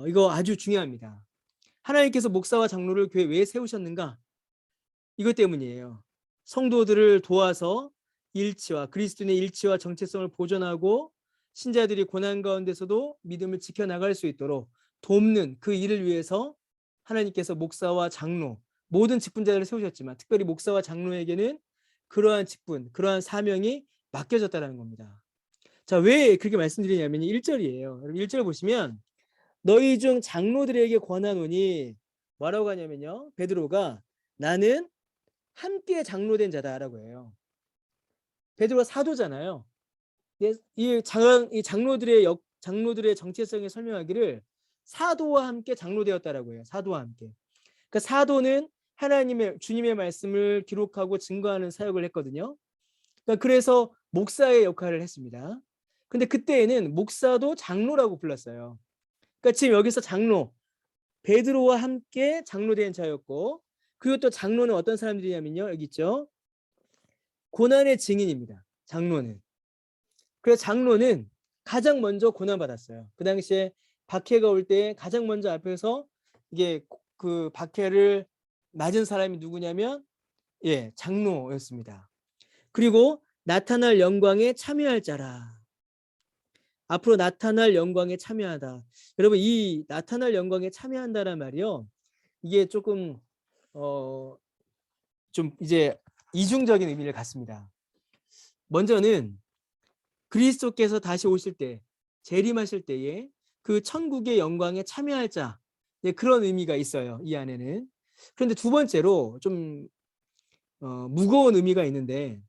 이거 아주 중요합니다. 하나님께서 목사와 장로를 교회에 왜 세우셨는가? 이것 때문이에요. 성도들을 도와서 그리스도인의 일치와 정체성을 보존하고 신자들이 고난 가운데서도 믿음을 지켜나갈 수 있도록 돕는 그 일을 위해서 하나님께서 목사와 장로, 모든 직분자들을 세우셨지만 특별히 목사와 장로에게는 그러한 직분, 그러한 사명이 맡겨졌다는 겁니다. 자, 왜 그렇게 말씀드리냐면 1절이에요. 여러분 1절 보시면 너희 중 장로들에게 권하노니 뭐라고 하냐면요, 베드로가 나는 함께 장로된 자다라고 해요. 베드로가 사도잖아요. 이 장로들의 정체성에 설명하기를 사도와 함께 장로되었다라고 해요. 사도와 함께. 그러니까 사도는 주님의 말씀을 기록하고 증거하는 사역을 했거든요. 그러니까 그래서 목사의 역할을 했습니다. 근데 그때에는 목사도 장로라고 불렀어요. 그러니까 지금 여기서 베드로와 함께 장로된 자였고, 그리고 또 장로는 어떤 사람들이냐면요, 여기 있죠, 고난의 증인입니다. 장로는. 그래서 장로는 가장 먼저 고난받았어요. 그 당시에 박해가 올 때 가장 먼저 앞에서 이게 그 박해를 맞은 사람이 누구냐면 장로였습니다. 그리고 나타날 영광에 참여할 자라. 앞으로 나타날 영광에 참여하다. 여러분 이 나타날 영광에 참여한다란 말이요, 이게 조금 좀 이제 이중적인 의미를 갖습니다. 먼저는 그리스도께서 다시 오실 때, 재림하실 때에 그 천국의 영광에 참여할 자, 그런 의미가 있어요, 이 안에는. 그런데 두 번째로 좀 무거운 의미가 있는데,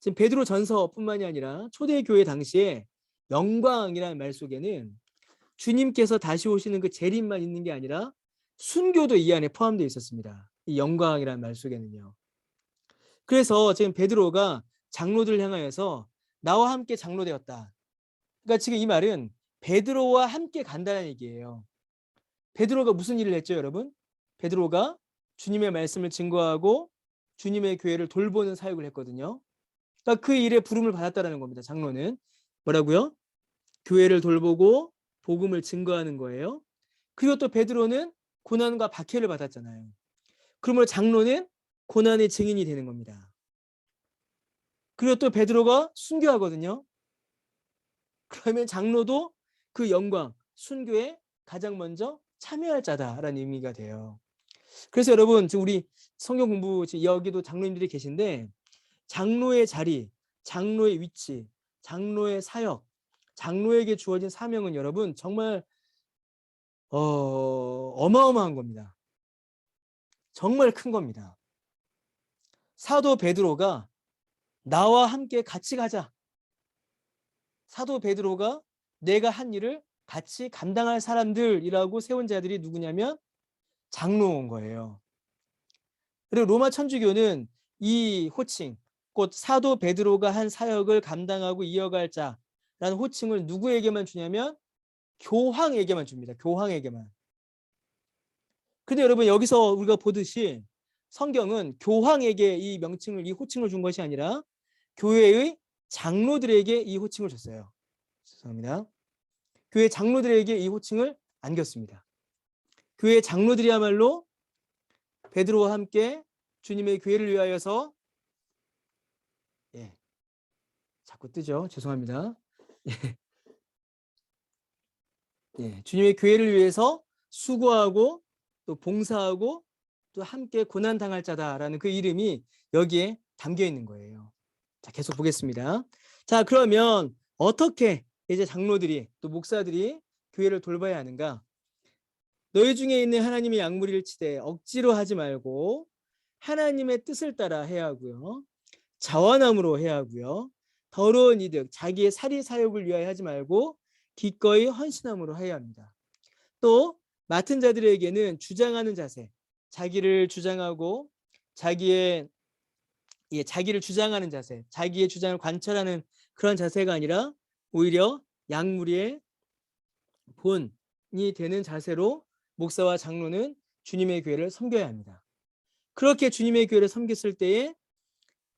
지금 베드로 전서뿐만이 아니라 초대교회 당시에 영광이라는 말 속에는 주님께서 다시 오시는 그 재림만 있는 게 아니라 순교도 이 안에 포함되어 있었습니다. 이 영광이라는 말 속에는요. 그래서 지금 베드로가 장로들을 향하여서 나와 함께 장로되었다. 그러니까 지금 이 말은 베드로와 함께 간다는 얘기예요. 베드로가 무슨 일을 했죠, 여러분? 베드로가 주님의 말씀을 증거하고 주님의 교회를 돌보는 사역을 했거든요. 그러니까 그 일에 부름을 받았다는 겁니다. 장로는 뭐라고요? 교회를 돌보고 복음을 증거하는 거예요. 그리고 또 베드로는 고난과 박해를 받았잖아요. 그러므로 장로는 고난의 증인이 되는 겁니다. 그리고 또 베드로가 순교하거든요. 그러면 장로도 그 영광, 순교에 가장 먼저 참여할 자다라는 의미가 돼요. 그래서 여러분 지금 우리 성경 공부 여기도 장로님들이 계신데, 장로의 자리, 장로의 위치, 장로의 사역, 장로에게 주어진 사명은 여러분 정말 어마어마한 겁니다. 정말 큰 겁니다. 사도 베드로가 나와 함께 같이 가자. 사도 베드로가 내가 한 일을 같이 감당할 사람들이라고 세운 자들이 누구냐면 장로인 거예요. 그리고 로마 천주교는 이 호칭, 곧 사도 베드로가 한 사역을 감당하고 이어갈 자라는 호칭을 누구에게만 주냐면 교황에게만 줍니다. 교황에게만. 근데 여러분 여기서 우리가 보듯이 성경은 교황에게 이 호칭을 준 것이 아니라 교회의 장로들에게 이 호칭을 줬어요. 죄송합니다. 교회 장로들에게 이 호칭을 안겼습니다. 교회 장로들이야말로 베드로와 함께 주님의 교회를 위하여서 예, 자꾸 뜨죠. 죄송합니다. 예, 주님의 교회를 위해서 수고하고 또 봉사하고 또 함께 고난 당할 자다라는 그 이름이 여기에 담겨 있는 거예요. 자, 계속 보겠습니다. 자, 그러면 어떻게 이제 장로들이 또 목사들이 교회를 돌봐야 하는가? 너희 중에 있는 하나님의 약무리를 치되 억지로 하지 말고 하나님의 뜻을 따라 해야 하고요. 자원함으로 해야 하고요. 더러운 이득, 자기의 사리 사욕을 위하여 하지 말고 기꺼이 헌신함으로 해야 합니다. 또 맡은 자들에게는 주장하는 자세, 자기를 주장하고 자기를 주장하는 자세, 자기의 주장을 관철하는 그런 자세가 아니라 오히려 약무리의 본이 되는 자세로 목사와 장로는 주님의 교회를 섬겨야 합니다. 그렇게 주님의 교회를 섬겼을 때에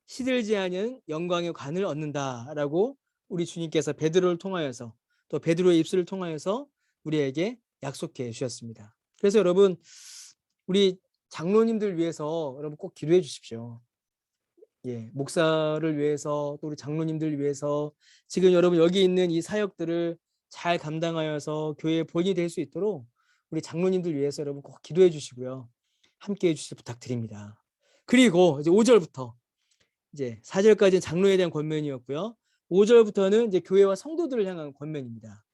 시들지 않은 영광의 관을 얻는다라고 우리 주님께서 베드로를 통하여서 또 베드로의 입술을 통하여서 우리에게 약속해 주셨습니다. 그래서 여러분 우리 장로님들 위해서 여러분 꼭 기도해 주십시오. 예, 목사를 위해서 또 우리 장로님들 위해서 지금 여러분 여기 있는 이 사역들을 잘 감당하여서 교회의 본이 될 수 있도록 우리 장로님들 위해서 여러분 꼭 기도해 주시고요. 함께 해 주시기 부탁드립니다. 그리고 이제 5절부터 이제 4절까지는 장로에 대한 권면이었고요. 5절부터는 이제 교회와 성도들을 향한 권면입니다.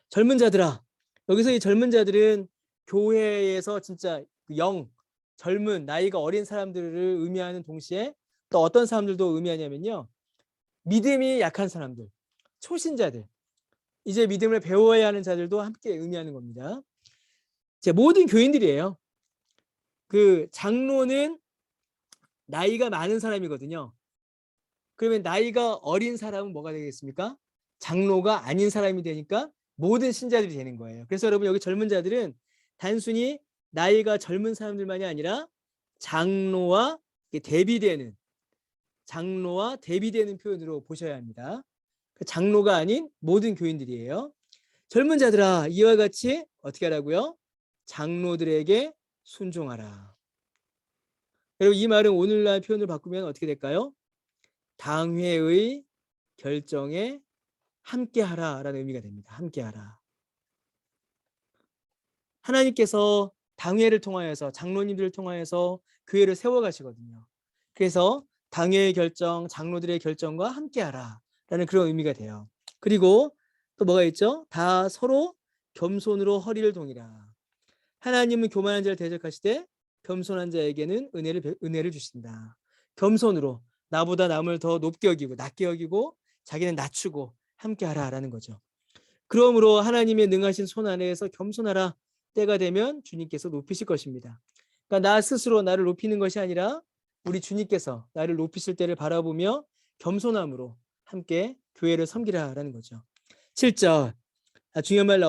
젊은 자들아, 여기서 이 젊은 자들은 교회에서 진짜 젊은 나이가 어린 사람들을 의미하는 동시에 또 어떤 사람들도 의미하냐면요. 믿음이 약한 사람들, 초신자들, 이제 믿음을 배워야 하는 자들도 함께 의미하는 겁니다. 제 모든 교인들이에요. 그 장로는 나이가 많은 사람이거든요. 그러면 나이가 어린 사람은 뭐가 되겠습니까? 장로가 아닌 사람이 되니까 모든 신자들이 되는 거예요. 그래서 여러분 여기 젊은 자들은 단순히 나이가 젊은 사람들만이 아니라 장로와 대비되는 표현으로 보셔야 합니다. 장로가 아닌 모든 교인들이에요. 젊은 자들아 이와 같이 어떻게 하라고요? 장로들에게 순종하라. 여러분 이 말은 오늘날 표현을 바꾸면 어떻게 될까요? 당회의 결정에 함께하라라는 의미가 됩니다. 함께하라. 하나님께서 당회를 통하여서 장로님들을 통하여서 교회를 세워가시거든요. 그래서 당회의 결정, 장로들의 결정과 함께하라라는 그런 의미가 돼요. 그리고 또 뭐가 있죠? 다 서로 겸손으로 허리를 동이라. 하나님은 교만한 자를 대적하시되 겸손한 자에게는 은혜를 주신다. 겸손으로 나보다 남을 더 높게 여기고 낮게 여기고 자기는 낮추고 함께하라라는 거죠. 그러므로 하나님의 능하신 손 안에서 겸손하라. 때가 되면 주님께서 높이실 것입니다. 그러니까 나 스스로 나를 높이는 것이 아니라 우리 주님께서 나를 높이실 때를 바라보며 겸손함으로 함께 교회를 섬기라라는 거죠. 7절 중요한 말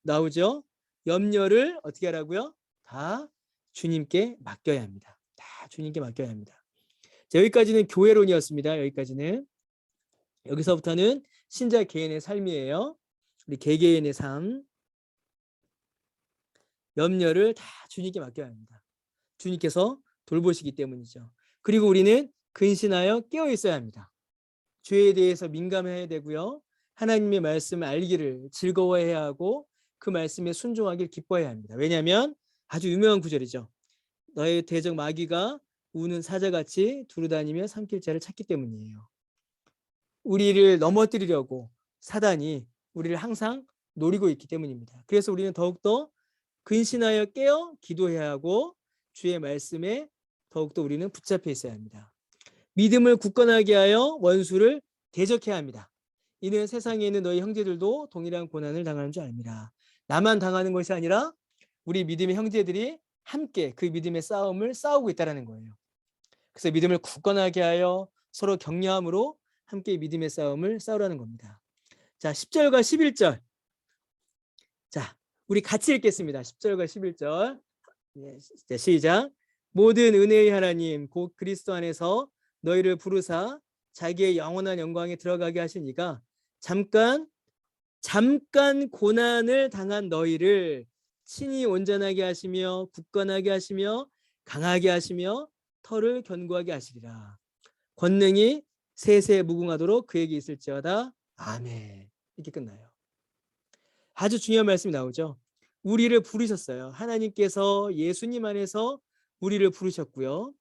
나오죠. 염려를 어떻게 하라고요? 다 주님께 맡겨야 합니다. 다 주님께 맡겨야 합니다. 자, 여기까지는 교회론이었습니다. 여기서부터는 신자 개인의 삶이에요. 우리 개개인의 삶. 염려를 다 주님께 맡겨야 합니다. 주님께서 돌보시기 때문이죠. 그리고 우리는 근신하여 깨어 있어야 합니다. 죄에 대해서 민감해야 되고요. 하나님의 말씀을 알기를 즐거워해야 하고 그 말씀에 순종하기를 기뻐해야 합니다. 왜냐하면 아주 유명한 구절이죠. 너의 대적 마귀가 우는 사자같이 두루다니며 삼킬 자를 찾기 때문이에요. 우리를 넘어뜨리려고 사단이 우리를 항상 노리고 있기 때문입니다. 그래서 우리는 더욱더 근신하여 깨어 기도해야 하고 주의 말씀에 더욱더 우리는 붙잡혀 있어야 합니다. 믿음을 굳건하게 하여 원수를 대적해야 합니다. 이는 세상에 있는 너희 형제들도 동일한 고난을 당하는 줄 압니다. 나만 당하는 것이 아니라 우리 믿음의 형제들이 함께 그 믿음의 싸움을 싸우고 있다는 거예요. 그래서 믿음을 굳건하게 하여 서로 격려함으로 함께 믿음의 싸움을 싸우라는 겁니다. 자, 10절과 11절. 자, 우리 같이 읽겠습니다. 10절과 11절. 네, 시작. 모든 은혜의 하나님 곧 그리스도 안에서 너희를 부르사 자기의 영원한 영광에 들어가게 하신 이가 잠깐 고난을 당한 너희를 친히 온전하게 하시며 굳건하게 하시며 강하게 하시며 터를 견고하게 하시리라. 권능이 세세 무궁하도록 그에게 있을지어다. 아멘. 이렇게 끝나요. 아주 중요한 말씀이 나오죠. 우리를 부르셨어요. 하나님께서 예수님 안에서 우리를 부르셨고요.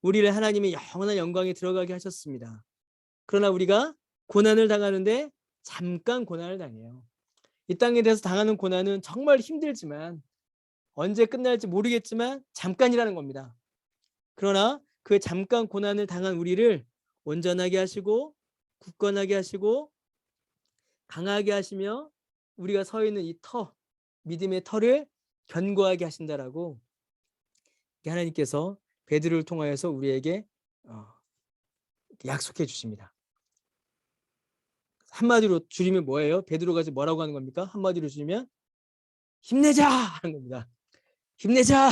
우리를 하나님의 영원한 영광에 들어가게 하셨습니다. 그러나 우리가 고난을 당하는데 잠깐 고난을 당해요. 이 땅에 대해서 당하는 고난은 정말 힘들지만 언제 끝날지 모르겠지만 잠깐이라는 겁니다. 그러나 그 잠깐 고난을 당한 우리를 온전하게 하시고 굳건하게 하시고 강하게 하시며 우리가 서 있는 이 믿음의 터를 견고하게 하신다라고 하나님께서 베드로를 통하여서 우리에게 약속해 주십니다. 한마디로 줄이면 뭐예요? 베드로가 뭐라고 하는 겁니까? 한마디로 줄이면 힘내자 하는 겁니다. 힘내자.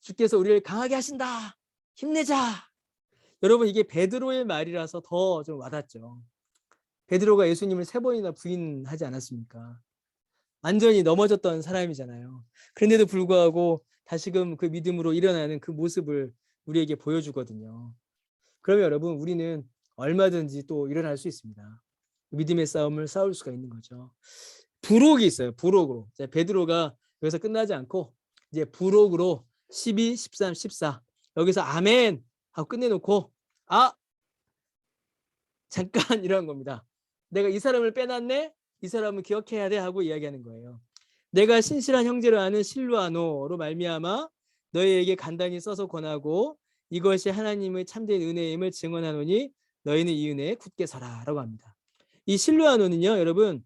주께서 우리를 강하게 하신다. 힘내자. 여러분 이게 베드로의 말이라서 더 좀 와닿죠. 베드로가 예수님을 3번이나 부인하지 않았습니까? 완전히 넘어졌던 사람이잖아요. 그런데도 불구하고 다시금 그 믿음으로 일어나는 그 모습을 우리에게 보여주거든요. 그러면 여러분 우리는 얼마든지 또 일어날 수 있습니다. 믿음의 싸움을 싸울 수가 있는 거죠. 부록이 있어요. 부록으로. 베드로가 여기서 끝나지 않고 이제 부록으로 12, 13, 14 여기서 아멘 하고 끝내놓고 잠깐 이런 겁니다. 내가 이 사람을 빼놨네. 이 사람은 기억해야 돼 하고 이야기하는 거예요. 내가 신실한 형제로 아는 실루아노로 말미암아 너희에게 간단히 써서 권하고 이것이 하나님의 참된 은혜임을 증언하노니 너희는 이 은혜에 굳게 서라 라고 합니다. 이 실루아노는요 여러분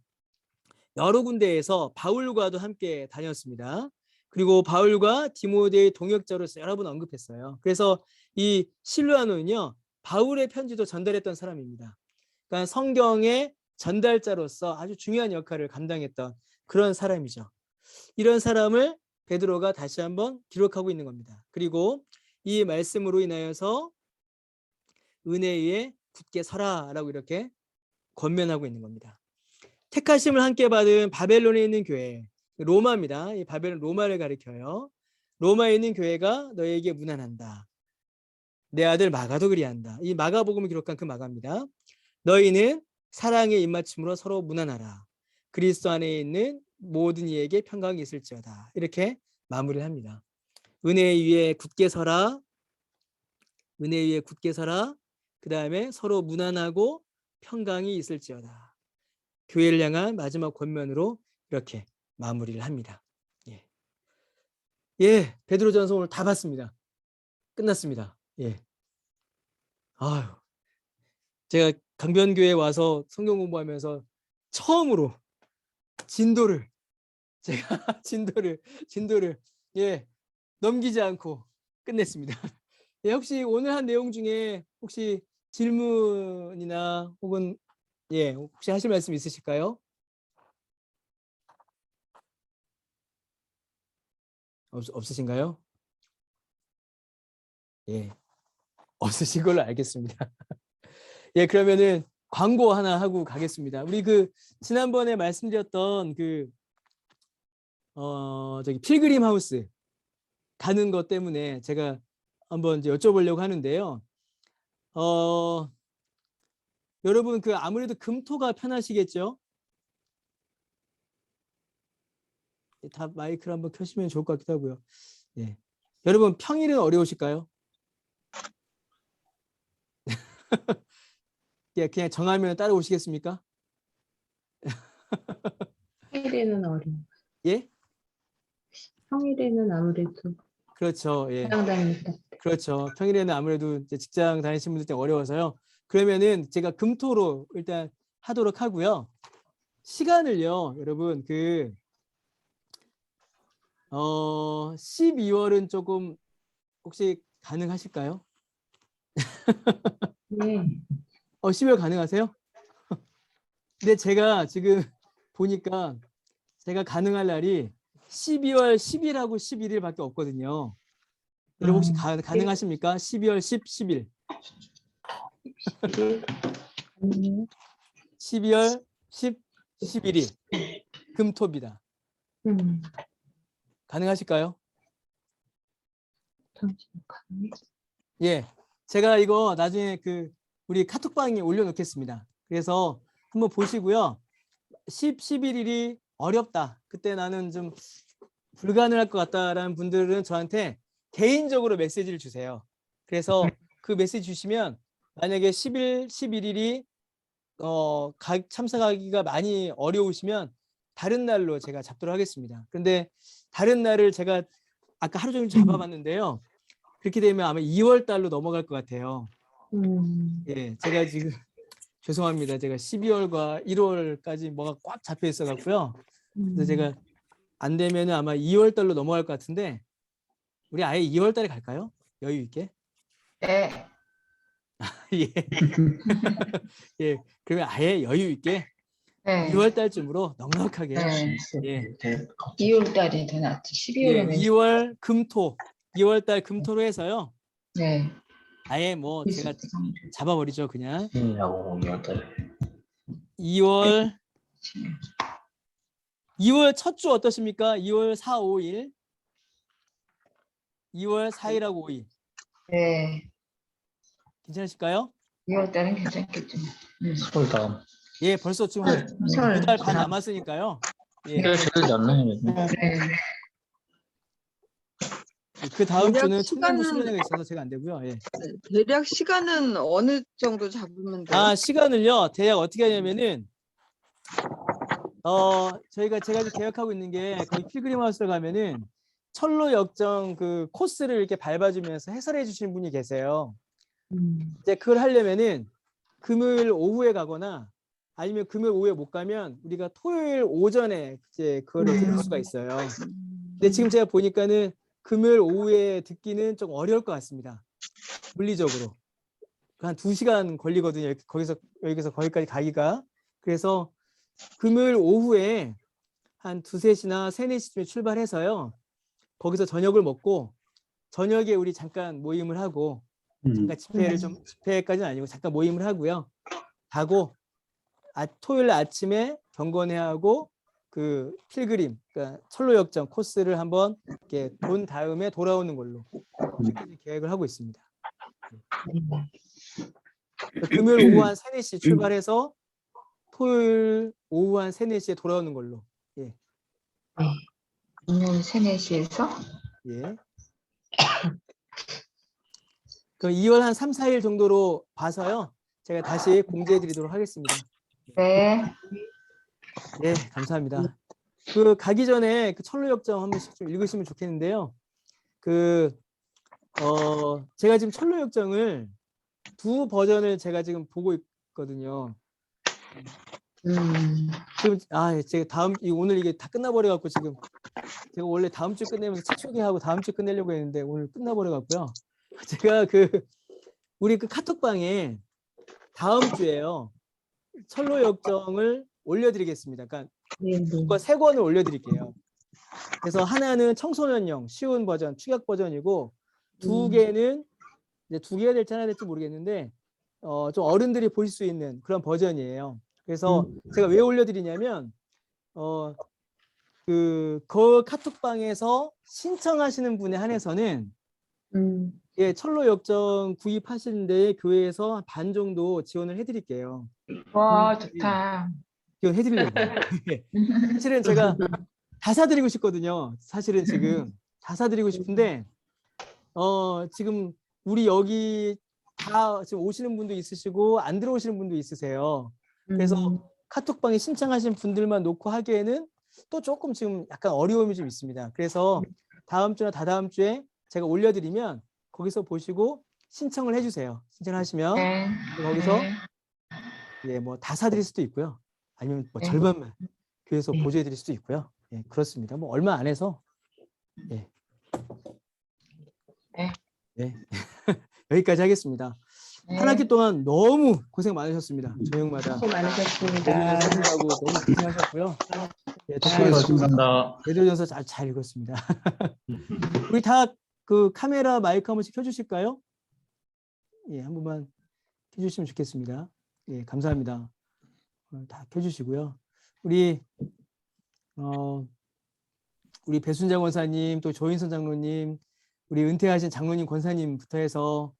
여러 군데에서 바울과도 함께 다녔습니다. 그리고 바울과 디모데의 동역자로서 여러 번 언급했어요. 그래서 이 실루아노는요 바울의 편지도 전달했던 사람입니다. 그러니까 성경의 전달자로서 아주 중요한 역할을 감당했던 그런 사람이죠. 이런 사람을 베드로가 다시 한번 기록하고 있는 겁니다. 그리고 이 말씀으로 인하여서 은혜에 굳게 서라라고 이렇게 권면하고 있는 겁니다. 택하심을 함께 받은 바벨론에 있는 교회, 로마입니다. 이 바벨론 로마를 가리켜요. 로마에 있는 교회가 너에게 문안한다. 내 아들 마가도 그리한다. 이 마가복음을 기록한 그 마가입니다. 너희는 사랑의 입맞춤으로 서로 문안하라. 그리스도 안에 있는 모든 이에게 평강이 있을지어다. 이렇게 마무리를 합니다. 은혜 위에 굳게 서라. 은혜 위에 굳게 서라. 그 다음에 서로 문안하고 평강이 있을지어다. 교회를 향한 마지막 권면으로 이렇게 마무리를 합니다. 베드로전서 오늘 다 봤습니다. 끝났습니다. 아유, 제가 강변교회 와서 성경 공부하면서 처음으로 진도를 제가 진도를 넘기지 않고 끝냈습니다. 혹시 오늘 한 내용 중에 혹시 질문이나 혹은 혹시 하실 말씀 있으실까요? 없으신가요? 없으신 걸로 알겠습니다. 그러면은 광고 하나 하고 가겠습니다. 우리 지난번에 말씀드렸던 저기 필그림 하우스 가는 것 때문에 제가 한번 이제 여쭤보려고 하는데요. 여러분 아무래도 금토가 편하시겠죠? 다 마이크를 한번 켜시면 좋을 것 같기도 하고요. 여러분 평일은 어려우실까요? 그냥 정하면 따라오시겠습니까?
평일에는 어려워. 평일에는 아무래도
그렇죠.
직장 다니니까.
그렇죠. 평일에는 아무래도 이제 직장 다니시는 분들 때문에 어려워서요. 그러면은 제가 금토로 일단 하도록 하고요. 시간을요, 여러분 12월은 조금 혹시 가능하실까요?
네.
12월 가능하세요? 근데 제가 지금 보니까 제가 가능할 날이 12월 10일하고 11일밖에 없거든요. 여러분 혹시 가능하십니까? 12월 10, 11. 12월 10, 11일 금토입니다. 가능하실까요?
당신 가능해?
예, 제가 이거 나중에 우리 카톡방에 올려놓겠습니다. 그래서 한번 보시고요. 11일이 어렵다. 그때 나는 좀 불가능할 것 같다라는 분들은 저한테 개인적으로 메시지를 주세요. 그래서 그 메시지 주시면 만약에 11일이 참석하기가 많이 어려우시면 다른 날로 제가 잡도록 하겠습니다. 근데 다른 날을 제가 아까 하루 종일 잡아봤는데요. 그렇게 되면 아마 2월 달로 넘어갈 것 같아요. 예, 제가 지금 죄송합니다. 제가 12월과 1월까지 뭐가 꽉 잡혀 있어 갖고요. 그래서 제가 안 되면은 아마 2월 달로 넘어갈 것 같은데 우리 아예 2월 달에 갈까요? 여유 있게.
네.
예. 예. 그러면 아예 여유 있게
네.
2월 달쯤으로 넉넉하게.
네.
예.
2월 달이 더 낫지.
예.
12월에는
2월 금토. 2월 달 금토로 해서요.
네.
아예 뭐 제가 잡아버리죠, 그냥.
2월
2월 첫 주 어떠십니까? 2월 4, 5일. 2월 4일하고 5일.
네.
괜찮으실까요?
2월 달은 괜찮겠죠.
설 다음.
예, 벌써 지금 한
설.
2달 반 남았으니까요. 예.
제일 낫네.
네.
그 다음
대략
주는 청년부
시간은-
수련회가 있어서 제가 안 되고요. 예.
대략 시간은 어느 정도 잡으면 돼요?
아, 시간을요. 대략 어떻게 하냐면은 제가 지금 계획하고 있는 게 거기 필그림 하우스를 가면은 철로 역정 그 코스를 이렇게 밟아주면서 해설해 주시는 분이 계세요. 이제 그걸 하려면은 금요일 오후에 가거나 아니면 금요일 오후에 못 가면 우리가 토요일 오전에 이제 그거를 들을 수가 있어요. 근데 지금 제가 보니까는 금요일 오후에 듣기는 좀 어려울 것 같습니다. 물리적으로. 한 2시간 걸리거든요. 여기서 거기까지 가기가. 그래서 금요일 오후에 한 2, 3시나 3, 4시쯤에 출발해서요. 거기서 저녁을 먹고 저녁에 우리 잠깐 모임을 하고 잠깐 집회까지는 아니고 잠깐 모임을 하고요. 가고 토요일 날 아침에 경건회하고 그 필그림, 그러니까 철로역정 코스를 한번 이렇게 본 다음에 돌아오는 걸로 이렇게 계획을 하고 있습니다. 금요일 오후 한 3, 4시 출발해서 토요일 오후 한 3, 4시에 돌아오는 걸로. 예.
오늘 3, 4시에서
예. 그럼 2월 한 3, 4일 정도로 봐서요. 제가 다시 공지해 드리도록 하겠습니다.
네.
네, 감사합니다. 그 가기 전에 그 철로역정 한 번씩 좀 읽으시면 좋겠는데요. 제가 지금 철로역정을 2 버전을 제가 지금 보고 있거든요. 지금 제가 오늘 이게 다 끝나버려 갖고 지금 제가 원래 다음 주 끝내면서 책 소개하고 다음 주 끝내려고 했는데 오늘 끝나버려 갖고요. 제가 우리 카톡방에 다음 주에요. 철로역정을 올려드리겠습니다. 그러니까 그거 3권을 올려드릴게요. 그래서 하나는 청소년용 쉬운 버전, 축약 버전이고 2개는 이제 2개가 될지 하나 될지 모르겠는데 좀 어른들이 볼 수 있는 그런 버전이에요. 그래서 제가 왜 올려드리냐면 그 카톡방에서 신청하시는 분에 한해서는 예, 철로역정 구입하시는데 교회에서 반 정도 지원을 해드릴게요.
와, 좋다.
지원해드리려고. 사실은 제가 다 사드리고 싶거든요. 사실은 지금 다 사드리고 싶은데 지금 우리 여기 다 지금 오시는 분도 있으시고 안 들어오시는 분도 있으세요. 그래서 카톡방에 신청하신 분들만 놓고 하기에는 또 조금 지금 약간 어려움이 좀 있습니다. 그래서 다음 주나 다다음 주에 제가 올려드리면 거기서 보시고 신청을 해주세요. 신청하시면
네.
거기서
네.
예, 뭐 다 사드릴 수도 있고요. 아니면 뭐
네.
절반만 교회에서 보조해드릴 수도 있고요. 예, 그렇습니다. 뭐 얼마 안 해서 예.
네.
네. 여기까지 하겠습니다.
네.
한 학기 동안 너무 고생 많으셨습니다. 저녁마다
수고 많으셨습니다.
하느라고 너무 고생하셨고요. 예,
수고하셨습니다.
대도전서 잘 읽었습니다. 우리 다 그 카메라 마이크 한 번씩 켜주실까요? 예, 한 번만 켜주시면 좋겠습니다. 예, 감사합니다. 다 켜주시고요. 우리 배순장 원사님, 또 조인선 장로님, 우리 은퇴하신 장로님 권사님부터 해서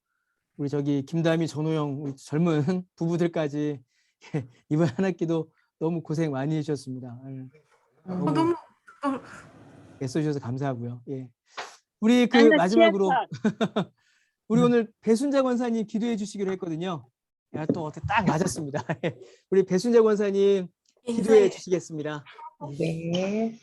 우리 저기 김다미 전호영 우리 젊은 부부들까지 이번 한 학기도 너무 고생 많이 해주셨습니다. 너무 애써주셔서 감사하고요. 예. 우리 그 마지막으로 우리 오늘 배순자 권사님 기도해 주시기로 했거든요. 야, 또 어떻게 딱 맞았습니다. 우리 배순자 권사님 기도해 주시겠습니다.
네.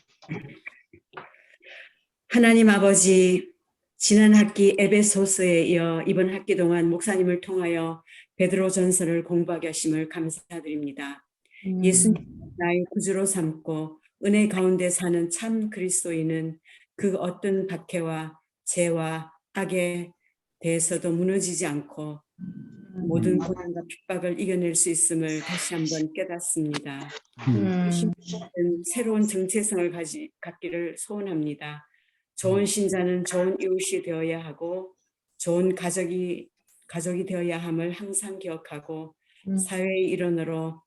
하나님 아버지, 지난 학기 에베소서에 이어 이번 학기 동안 목사님을 통하여 베드로전서를 공부하게 하심을 감사드립니다. 예수님 나의 구주로 삼고 은혜 가운데 사는 참 그리스도인은 그 어떤 박해와 죄와 악에 대해서도 무너지지 않고 모든 고난과 핍박을 이겨낼 수 있음을 다시 한번 깨닫습니다. 새로운 정체성을 갖기를 소원합니다. 좋은 신자는 좋은 이웃이 되어야 하고 좋은 가족이 되어야 함을 항상 기억하고 사회의 일원으로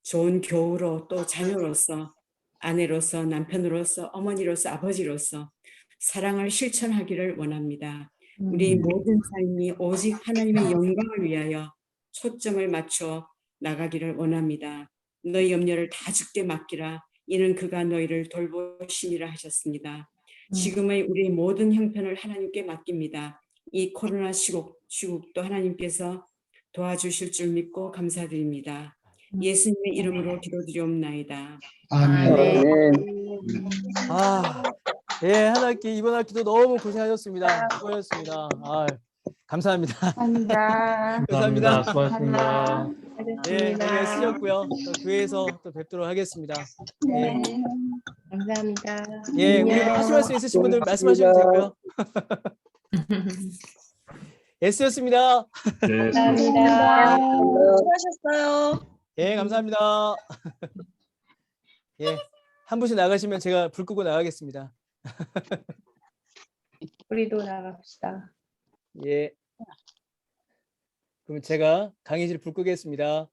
좋은 교우로 또 자녀로서 아내로서 남편으로서 어머니로서 아버지로서 사랑을 실천하기를 원합니다. 우리 모든 삶이 오직 하나님의 영광을 위하여 초점을 맞춰 나가기를 원합니다. 너희 염려를 다 주께 맡기라. 이는 그가 너희를 돌보심이라 하셨습니다. 지금의 우리 모든 형편을 하나님께 맡깁니다. 이 코로나 시국도 하나님께서 도와주실 줄 믿고 감사드립니다. 예수님의 이름으로 기도드리옵나이다.
아멘.
예, 한 학기 이번 학기도 너무 고생하셨습니다. 수고하셨습니다. 감사합니다.
감사합니다.
감사합니다.
수고하셨습니다.
예, 오늘 쓰셨고요. 또 교회에서 또 뵙도록 하겠습니다. 예,
감사합니다.
예, 우리
안녕.
하실 말씀 있으신 분들 말씀하시면 되고요. S였습니다.
네,
감사합니다.
수고하셨어요.
예, 감사합니다. 예, 한 분씩 나가시면 제가 불 끄고 나가겠습니다.
우리도 나갑시다.
예. 그럼 제가 강의실 불 끄겠습니다.